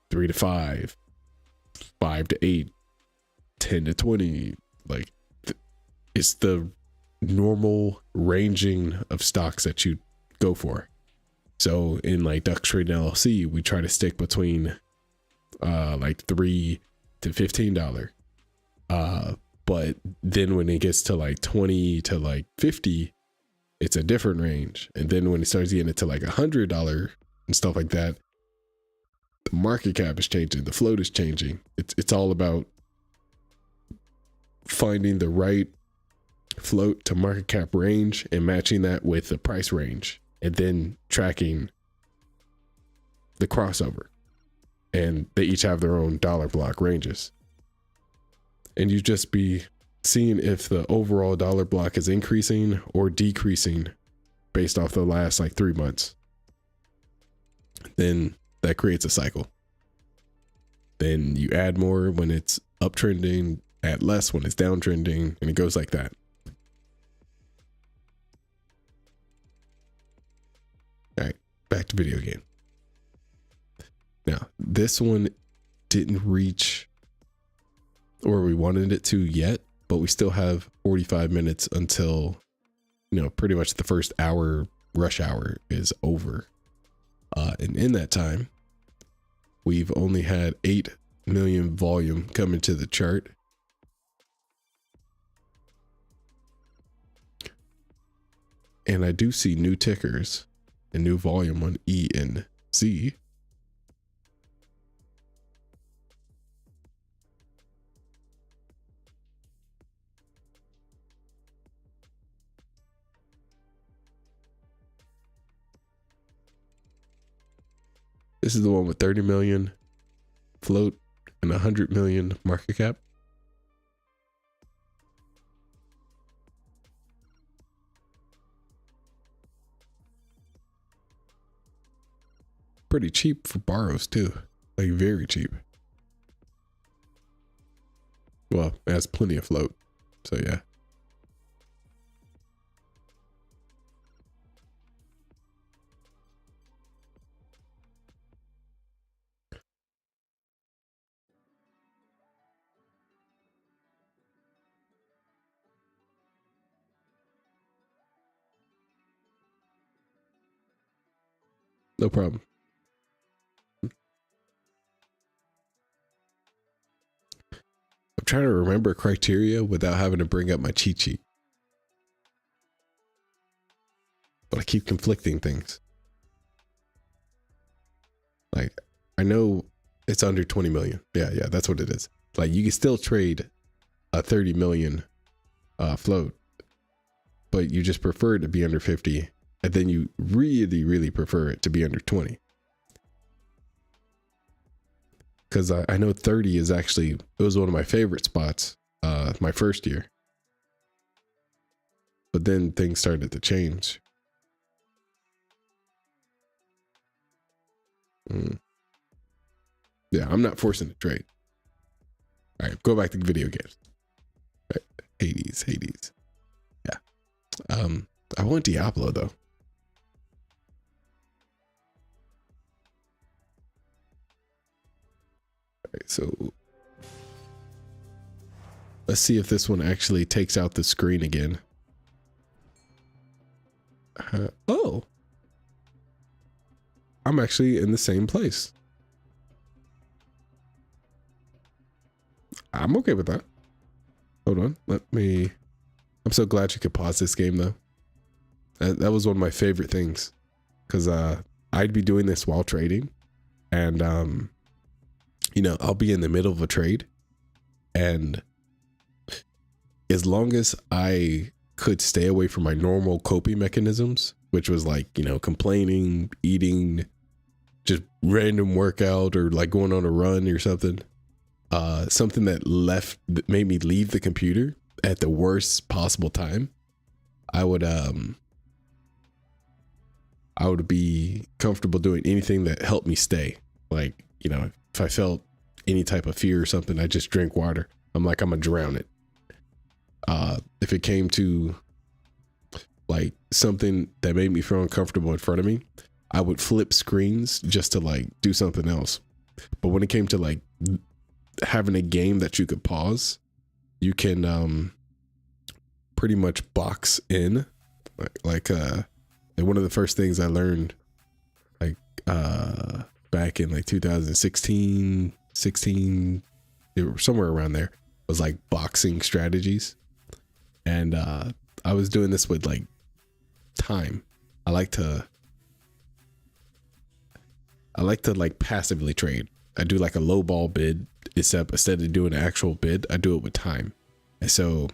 3 to 5, 5 to 8, 10 to 20. Like it's the normal ranging of stocks that you go for. So in like Ducks Trading LLC, we try to stick between like $3 to $15. But then when it gets to like 20 to like 50, it's a different range. And then when it starts getting into like $100 and stuff like that, the market cap is changing, the float is changing. It's all about finding the right float to market cap range and matching that with the price range, and then tracking the crossover. And they each have their own dollar block ranges. And you just be seeing if the overall dollar block is increasing or decreasing based off the last like 3 months. Then that creates a cycle. Then you add more when it's uptrending, add less when it's downtrending, and it goes like that. All right, back to video game. Now, this one didn't reach where we wanted it to yet, but we still have 45 minutes until, pretty much the first hour, rush hour, is over. And in that time, we've only had 8 million volume come into the chart. And I do see new tickers and new volume on E and Z. This is the one with 30 million float and 100 million market cap. Pretty cheap for borrows too, like very cheap. Well, it has plenty of float, so yeah. No problem. I'm trying to remember criteria without having to bring up my cheat sheet. But I keep conflicting things. Like, I know it's under 20 million. Yeah, that's what it is. Like, you can still trade a 30 million float, but you just prefer it to be under 50. And then you really, really prefer it to be under 20. Because I know 30 is actually, it was one of my favorite spots my first year. But then things started to change. Yeah, I'm not forcing the trade. All right, go back to video games. All right. Hades. Yeah. I want Diablo though. So let's see if this one actually takes out the screen again. Oh, I'm actually in the same place. I'm okay with that. Hold on. I'm so glad you could pause this game though. That was one of my favorite things, because I'd be doing this while trading, and I'll be in the middle of a trade, and as long as I could stay away from my normal coping mechanisms, which was like, complaining, eating, just random workout, or like going on a run or something, something that made me leave the computer at the worst possible time, I would be comfortable doing anything that helped me stay. Like, if I felt any type of fear or something, I just drink water. I'm like, I'm gonna drown it. If it came to like something that made me feel uncomfortable in front of me, I would flip screens just to like do something else. But when it came to like having a game that you could pause, you can pretty much box in. Like one of the first things I learned, like back in like 2016, somewhere around there, was like boxing strategies. And I was doing this with like time. I like to like passively trade. I do like a low ball bid, except instead of doing an actual bid, I do it with time. And so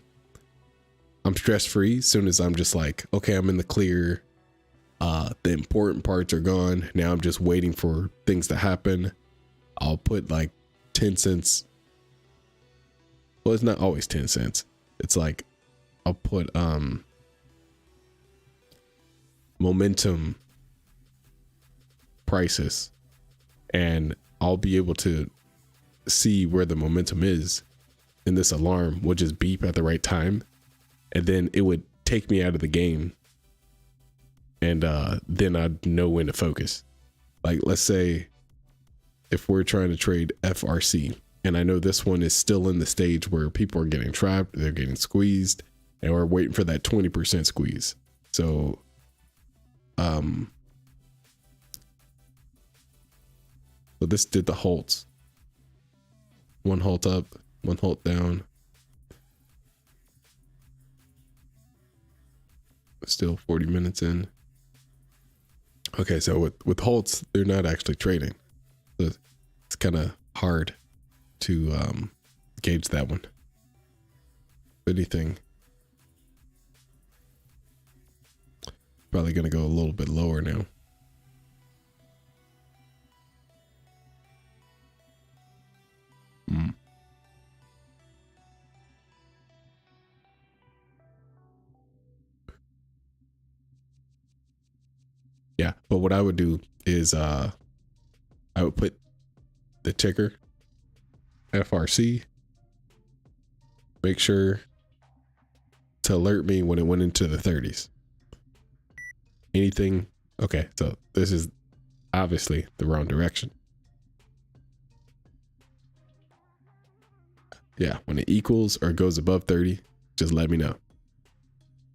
I'm stress free as soon as I'm just like, okay, I'm in the clear. The important parts are gone. Now I'm just waiting for things to happen. I'll put like 10 cents. Well, it's not always 10 cents. It's like, I'll put momentum prices, and I'll be able to see where the momentum is, and this alarm will just beep at the right time, and then it would take me out of the game, and then I'd know when to focus. Like, let's say if we're trying to trade FRC, and I know this one is still in the stage where people are getting trapped, they're getting squeezed, and we're waiting for that 20% squeeze. So so this did the halts. One halt up, one halt down. Still 40 minutes in. Okay, so with halts, they're not actually trading. So it's kind of hard to gauge that one. If anything, probably gonna go a little bit lower now. Yeah, but what I would do is I would put the ticker FRC, make sure to alert me when it went into the 30s. Anything, okay, so this is obviously the wrong direction. Yeah, when it equals or goes above 30, just let me know.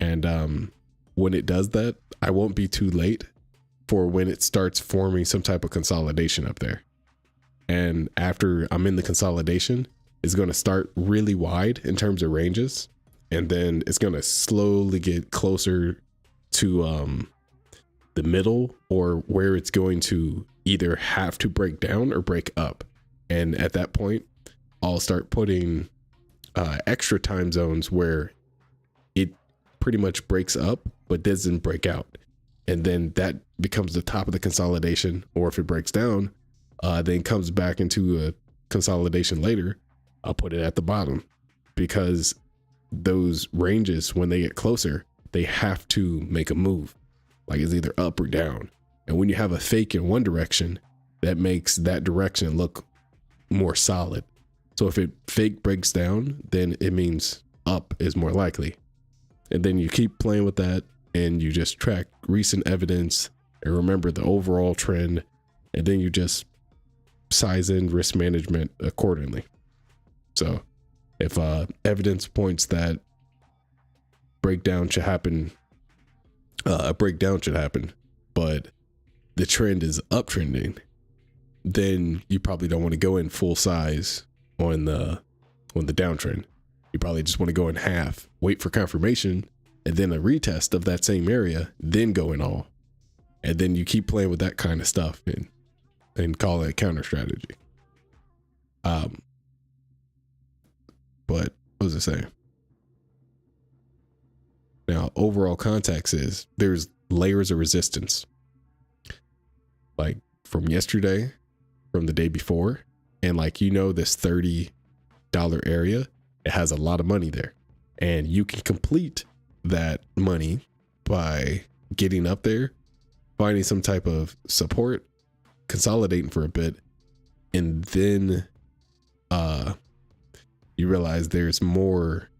And when it does that, I won't be too late for when it starts forming some type of consolidation up there. And after I'm in the consolidation, it's going to start really wide in terms of ranges, and then it's going to slowly get closer to the middle, or where it's going to either have to break down or break up. And at that point, I'll start putting extra time zones where it pretty much breaks up but doesn't break out, and then that becomes the top of the consolidation. Or if it breaks down, then comes back into a consolidation later, I'll put it at the bottom, because those ranges, when they get closer, they have to make a move. Like, it's either up or down. And when you have a fake in one direction, that makes that direction look more solid. So if it fake breaks down, then it means up is more likely. And then you keep playing with that, and you just track recent evidence and remember the overall trend. And then you just size in risk management accordingly. So if evidence points that breakdown should happen, a breakdown should happen, but the trend is uptrending, then you probably don't want to go in full size on the on the downtrend. You probably just want to go in half, wait for confirmation, and then a retest of that same area, then go in all. And then you keep playing with that kind of stuff and call it counter strategy. But what was I saying? Now, overall context is there's layers of resistance. Like from yesterday, from the day before, and like, you know, this $30 area, it has a lot of money there. And you can complete that money by getting up there, finding some type of support, consolidating for a bit, and then you realize there's more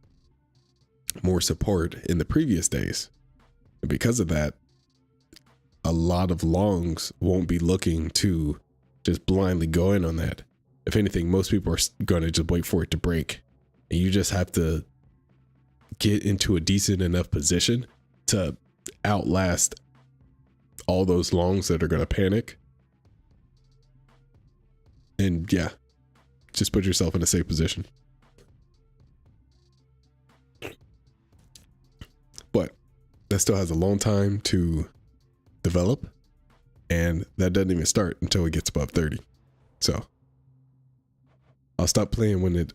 support in the previous days. And because of that, a lot of longs won't be looking to just blindly go in on that. If anything, most people are going to just wait for it to break. And you just have to get into a decent enough position to outlast all those longs that are going to panic. And yeah, just put yourself in a safe position. But that still has a long time to develop, and that doesn't even start until it gets above 30. So I'll stop playing when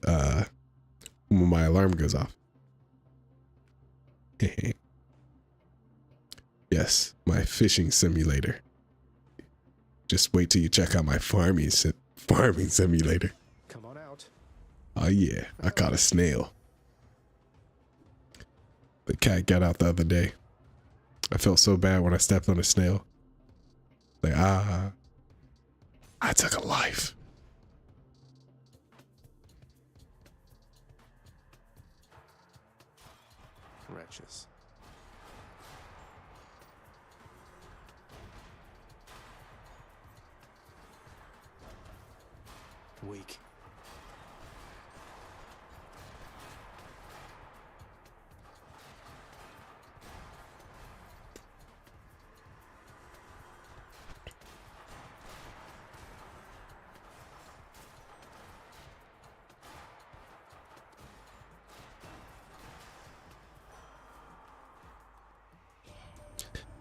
my alarm goes off. Yes, my fishing simulator. Just wait till you check out my farming simulator. Come on out. Oh yeah, I caught a snail. The cat got out the other day. I felt so bad when I stepped on a snail. Like, I took a life. Wretches. Weak.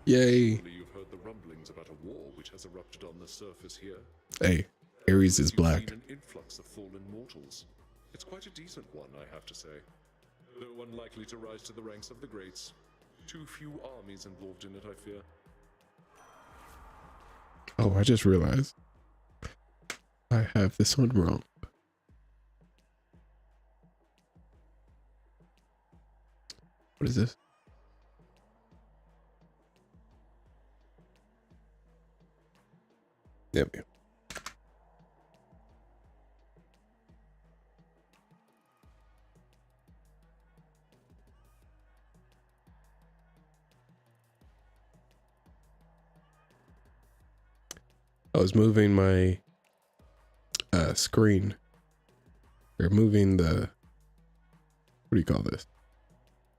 Yay. You've heard the rumblings about a war which has erupted on the surface here. Hey, Ares is You've black. seen an influx of fallen mortals. It's quite a decent one, I have to say. Though unlikely to rise to the ranks of the greats. Too few armies involved in it, I fear. Oh, I just realized I have this one wrong. What is this? Yep. I was moving my screen, or moving the, what do you call this?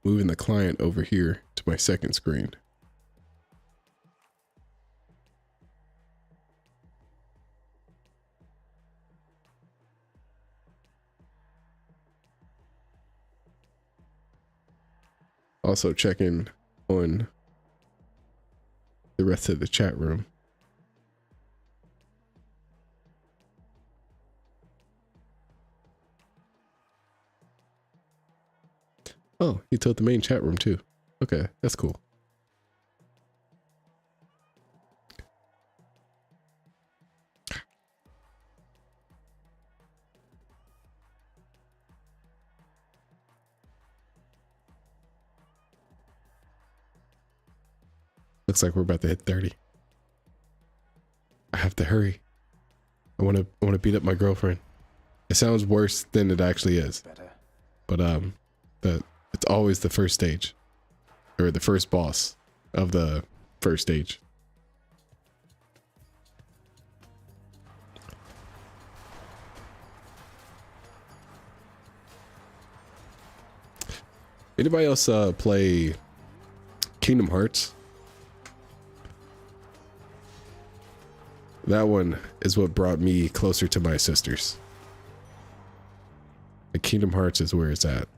Moving the client over here to my second screen. Also checking on the rest of the chat room. Oh, he told the main chat room too. Okay, that's cool. Looks like we're about to hit 30. I have to hurry. I want to beat up my girlfriend. It sounds worse than it actually is. Better. But it's always the first stage, or the first boss of the first stage. Anybody else play Kingdom Hearts? That one is what brought me closer to my sisters. The Kingdom Hearts is where it's at.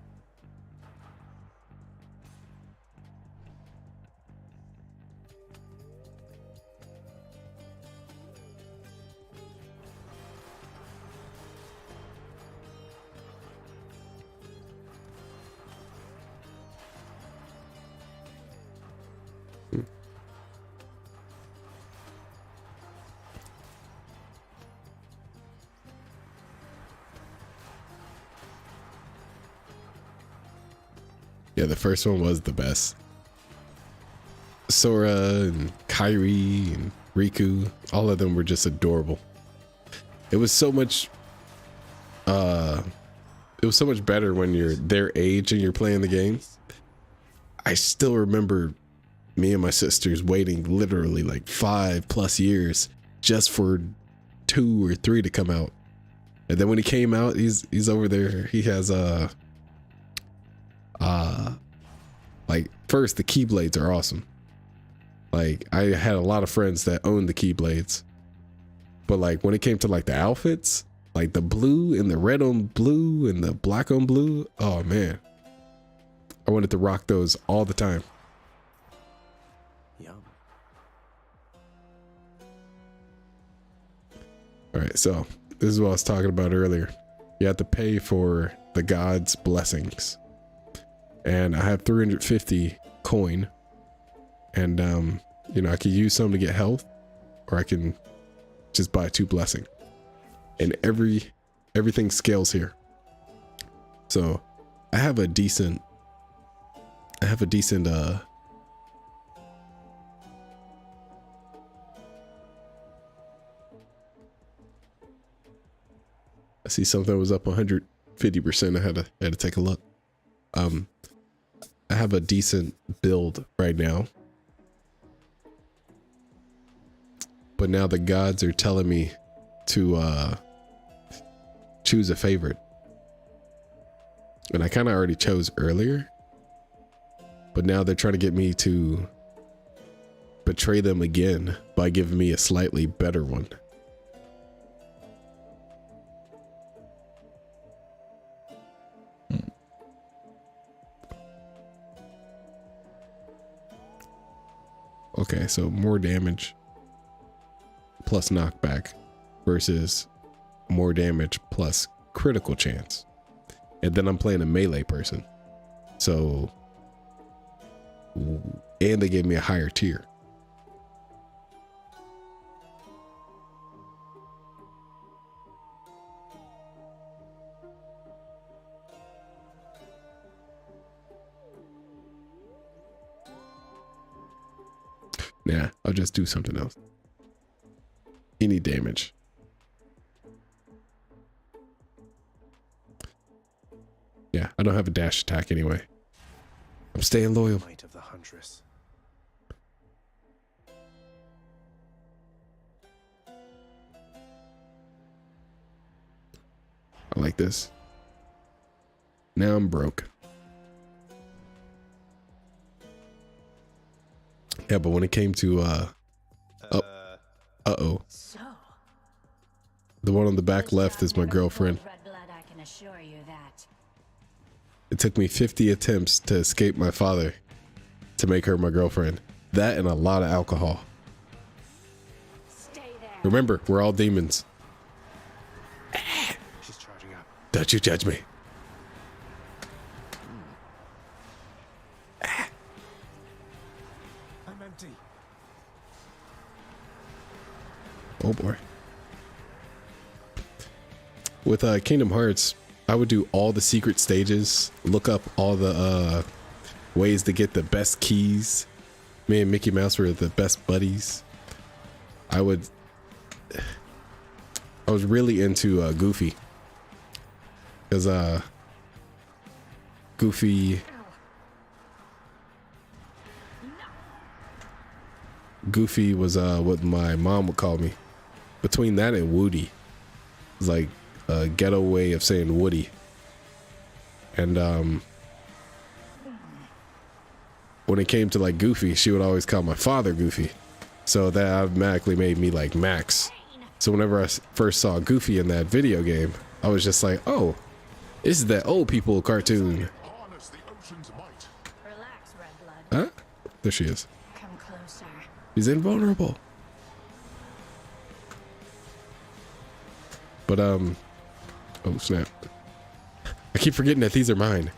Yeah, the first one was the best. Sora and Kairi and Riku, all of them were just adorable. It was so much better when you're their age and you're playing the game. I still remember me and my sisters waiting literally like 5+ years just for 2 or 3 to come out. And then when he came out, he's over there. He has like, first, the Keyblades are awesome. Like, I had a lot of friends that owned the Keyblades, but like when it came to like the outfits, like the blue and the red on blue and the black on blue, oh man, I wanted to rock those all the time. Yum. All right, so this is what I was talking about earlier. You have to pay for the God's blessings. And I have 350 coin, and you know, I can use some to get health, or I can just buy 2 blessing, and everything scales here. So I have a decent I see something was up 150%. I had to take a look. I have a decent build right now, but now the gods are telling me to choose a favorite, and I kind of already chose earlier, but now they're trying to get me to betray them again by giving me a slightly better one. Okay, so more damage plus knockback versus more damage plus critical chance. And then I'm playing a melee person. So, and they gave me a higher tier. Nah, I'll just do something else. Any damage. Yeah, I don't have a dash attack anyway. I'm staying loyal. Might of the Huntress. I like this. Now I'm broke. Yeah, but when it came to uh-oh. So, The one on the back left is my girlfriend. red blood, I can assure you that. It took me 50 attempts to escape my father to make her my girlfriend. That and a lot of alcohol. Stay there. Remember, we're all demons. She's charging up. Don't you judge me. I'm empty. Oh boy. With Kingdom Hearts, I would do all the secret stages, look up all the ways to get the best keys. Me and Mickey Mouse were the best buddies. I was really into Goofy, because Goofy was what my mom would call me. Between that and Woody, it's like a ghetto way of saying Woody. And when it came to like Goofy, she would always call my father Goofy, so that automatically made me like Max. So whenever I first saw Goofy in that video game, I was just like, oh, This is that old people cartoon. Harness the ocean's might. Relax, Red Blood. Huh? There she is. Come closer. He's invulnerable. But oh snap. I keep forgetting that these are mine.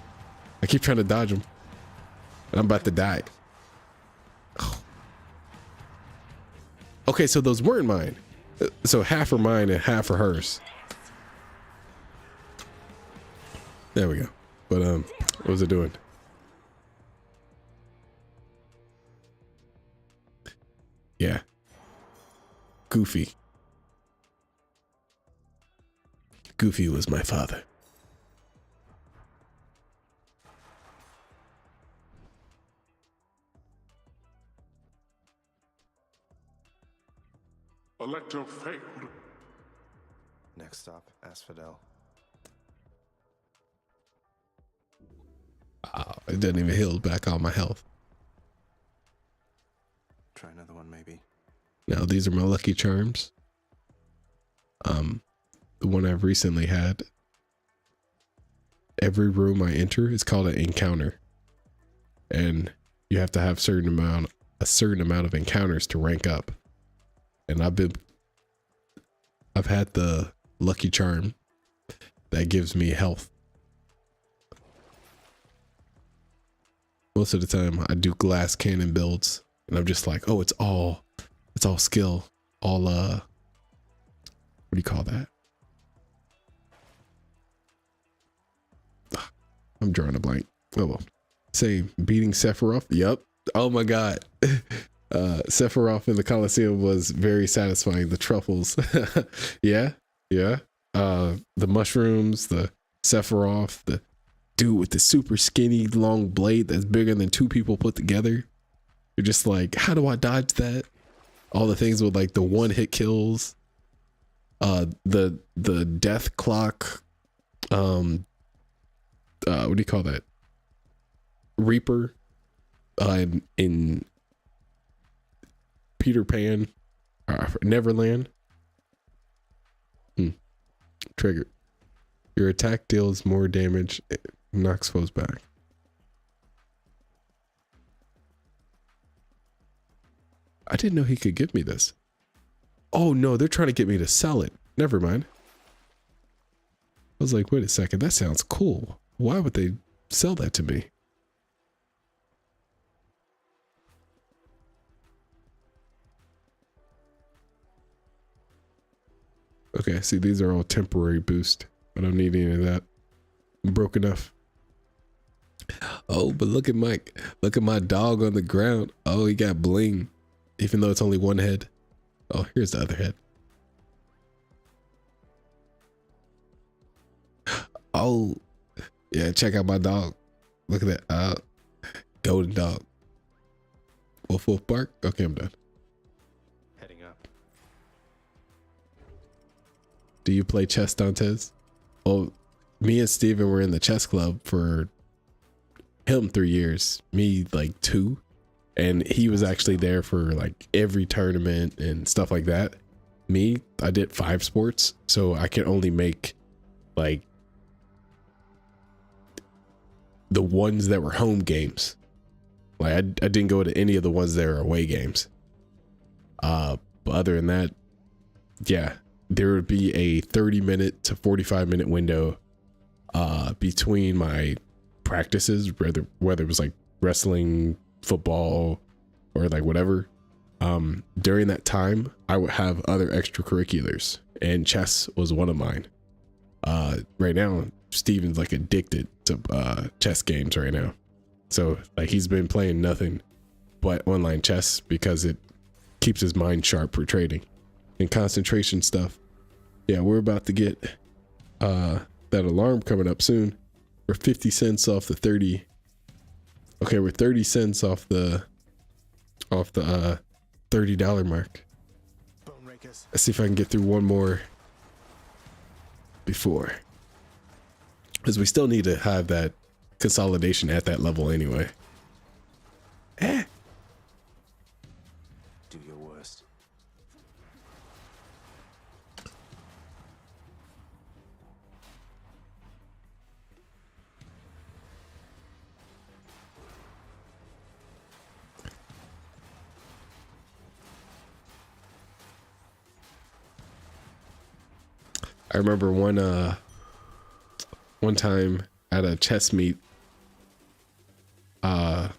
I keep trying to dodge them. And I'm about to die. Oh. Okay, so those weren't mine. So half are mine and half are hers. There we go. But what was it doing? Yeah. Goofy. Goofy was my father. Electro failed. Next stop, Asphodel. Oh, it doesn't even heal back all my health. Try another one, maybe. Now these are my lucky charms. The one I've recently had. Every room I enter is called an encounter, and you have to have a certain amount of encounters to rank up. And I've had the lucky charm that gives me health. Most of the time I do glass cannon builds and I'm just like, oh, it's all skill, all what do you call that? I'm drawing a blank. Oh well. Say beating Sephiroth. Yep. Oh my god. Sephiroth in the Colosseum was very satisfying. The truffles. yeah. The mushrooms, the Sephiroth, the dude with the super skinny long blade that's bigger than two people put together. You're just like, how do I dodge that? All the things with like the one hit kills. The death clock. What do you call that? Reaper. In Peter Pan, Neverland. Trigger. Your attack deals more damage, knocks foes back. I didn't know he could give me this. Oh no, they're trying to get me to sell it. Never mind. I was like, wait a second, that sounds cool. Why would they sell that to me? Okay, see, these are all temporary boost. I don't need any of that. I'm broke enough. Oh, but look at my dog on the ground. Oh, he got bling, even though it's only one head. Oh, here's the other head. Oh, yeah, check out my dog. Look at that. Golden dog. Wolf, wolf, bark. Okay, I'm done. Heading up. Do you play chess, Dontez? Well, me and Steven were in the chess club for him 3 years, me like 2. And he was actually there for like every tournament and stuff like that. Me, I did 5 sports, so I can only make like the ones that were home games. Like I didn't go to any of the ones that were away games. But other than that, yeah, there would be a 30-minute to 45-minute window between my practices, whether it was like wrestling, football, or like whatever. During that time, I would have other extracurriculars, and chess was one of mine. Right now, Steven's like addicted to chess games right now. So like he's been playing nothing but online chess because it keeps his mind sharp for trading and concentration stuff. Yeah, we're about to get that alarm coming up soon. We're 50 cents off the 30. Okay, we're 30 cents off the $30 mark. Bone rakers. Let's see if I can get through one more before, because we still need to have that consolidation at that level anyway. Do your worst. I remember one time at a chess meet, I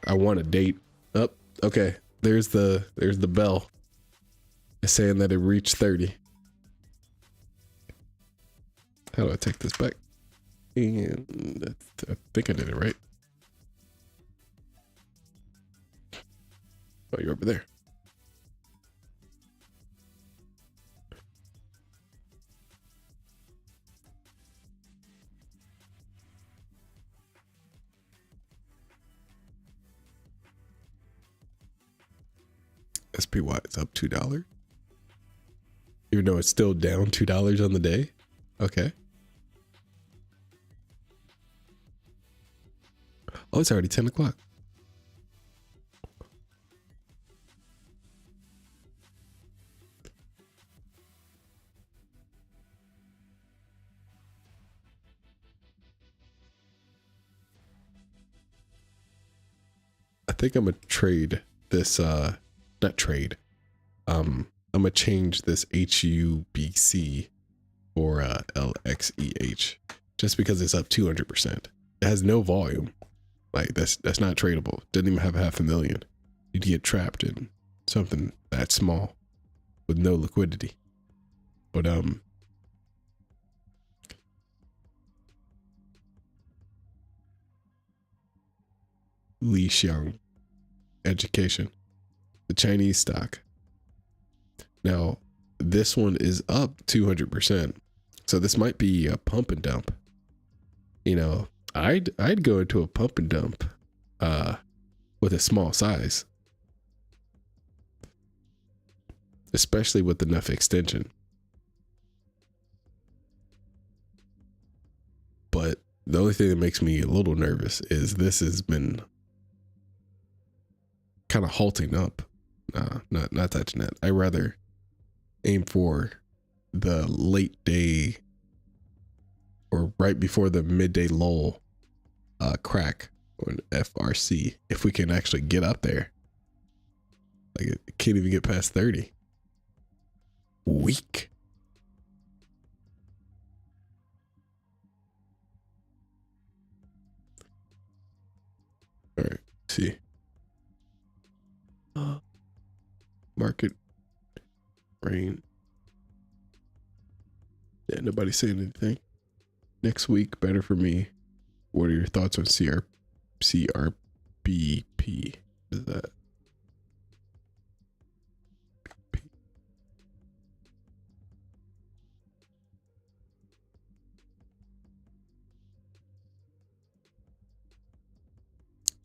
won a date. Oh, okay. There's the bell. It's saying that it reached 30. How do I take this back? And I think I did it right. Oh, you're over there. SPY is up $2. Even though it's still down $2 on the day. Okay. Oh, it's already 10 o'clock. I think I'm gonna trade this, not trade. I'm gonna change this HUBC for LXEH just because it's up 200%. It has no volume. Like that's not tradable. Doesn't even have 500,000. You'd get trapped in something that small with no liquidity. But Li Xiang Education, the Chinese stock. Now, this one is up 200%. So this might be a pump and dump. You know, I'd go into a pump and dump with a small size, especially with enough extension. But the only thing that makes me a little nervous is this has been kind of halting up. Not touching that. I rather aim for the late day or right before the midday lull crack on FRC if we can actually get up there. Like it can't even get past 30. Weak. All right, see. Market rain. Yeah, nobody saying anything. Next week, better for me. What are your thoughts on CRBP? What is that?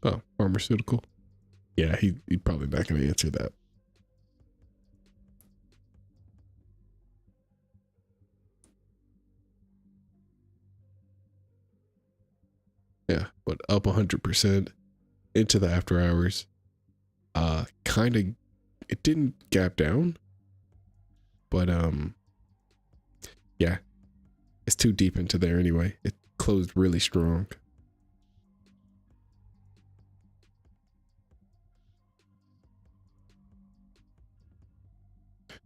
Oh, pharmaceutical. Yeah, he's probably not going to answer that. Yeah, but up 100% into the after hours. Kind of, it didn't gap down, but yeah, it's too deep into there anyway. It closed really strong.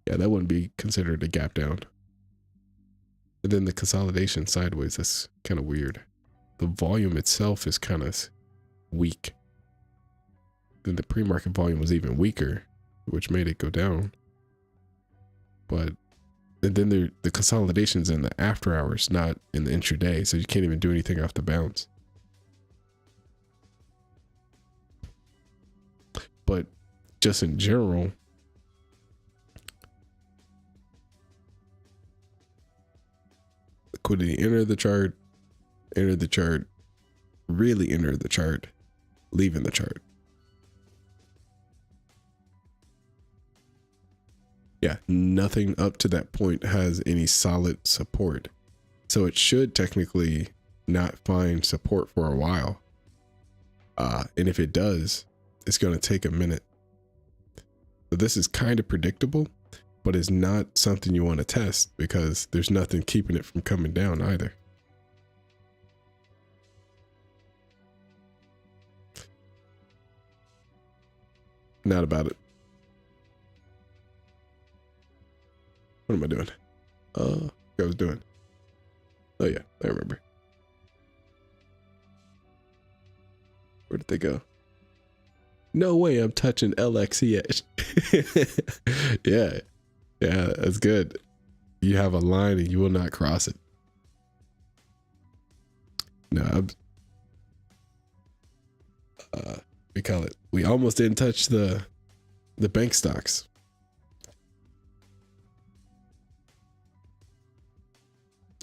Yeah, that wouldn't be considered a gap down. And then the consolidation sideways, that's kind of weird. The volume itself is kind of weak. Then the pre-market volume was even weaker, which made it go down. But and then the consolidation's in the after hours, not in the intraday, so you can't even do anything off the bounce. But just in general, liquidity, enter the chart, really enter the chart, leaving the chart. Yeah, nothing up to that point has any solid support. So it should technically not find support for a while. And if it does, it's going to take a minute. So this is kind of predictable, but it's not something you want to test because there's nothing keeping it from coming down either. Not about it. What am I doing? I was doing. Oh yeah, I remember. Where did they go? No way I'm touching LXEH. Yeah. Yeah, that's good. You have a line and you will not cross it. No, we call it. We almost didn't touch the bank stocks.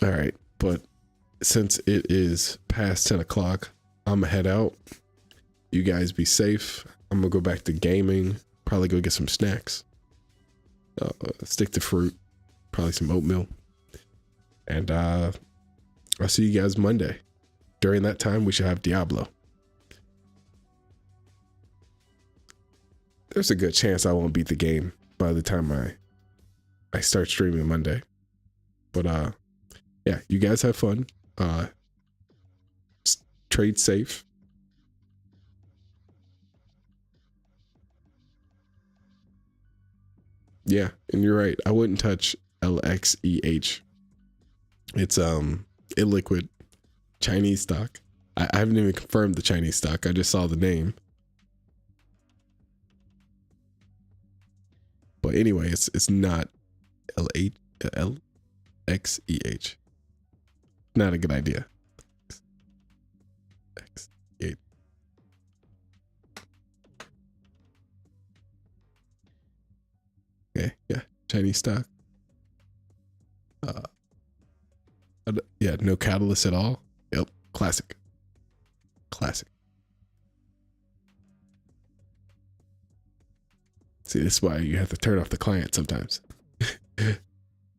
All right, but since it is past 10 o'clock, I'm gonna head out. You guys be safe. I'm gonna go back to gaming. Probably go get some snacks. Stick to fruit. Probably some oatmeal. And I'll see you guys Monday. During that time, we should have Diablo. There's a good chance I won't beat the game by the time I start streaming Monday. But yeah, you guys have fun. Trade safe. Yeah, and you're right. I wouldn't touch LXEH. It's illiquid Chinese stock. I haven't even confirmed the Chinese stock. I just saw the name. But anyway, it's not LXEH. Not a good idea. XEH. Okay, yeah, Chinese stock. Yeah, no catalyst at all. Yep, classic. Classic. See, this is why you have to turn off the client sometimes.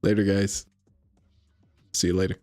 Later, guys. See you later.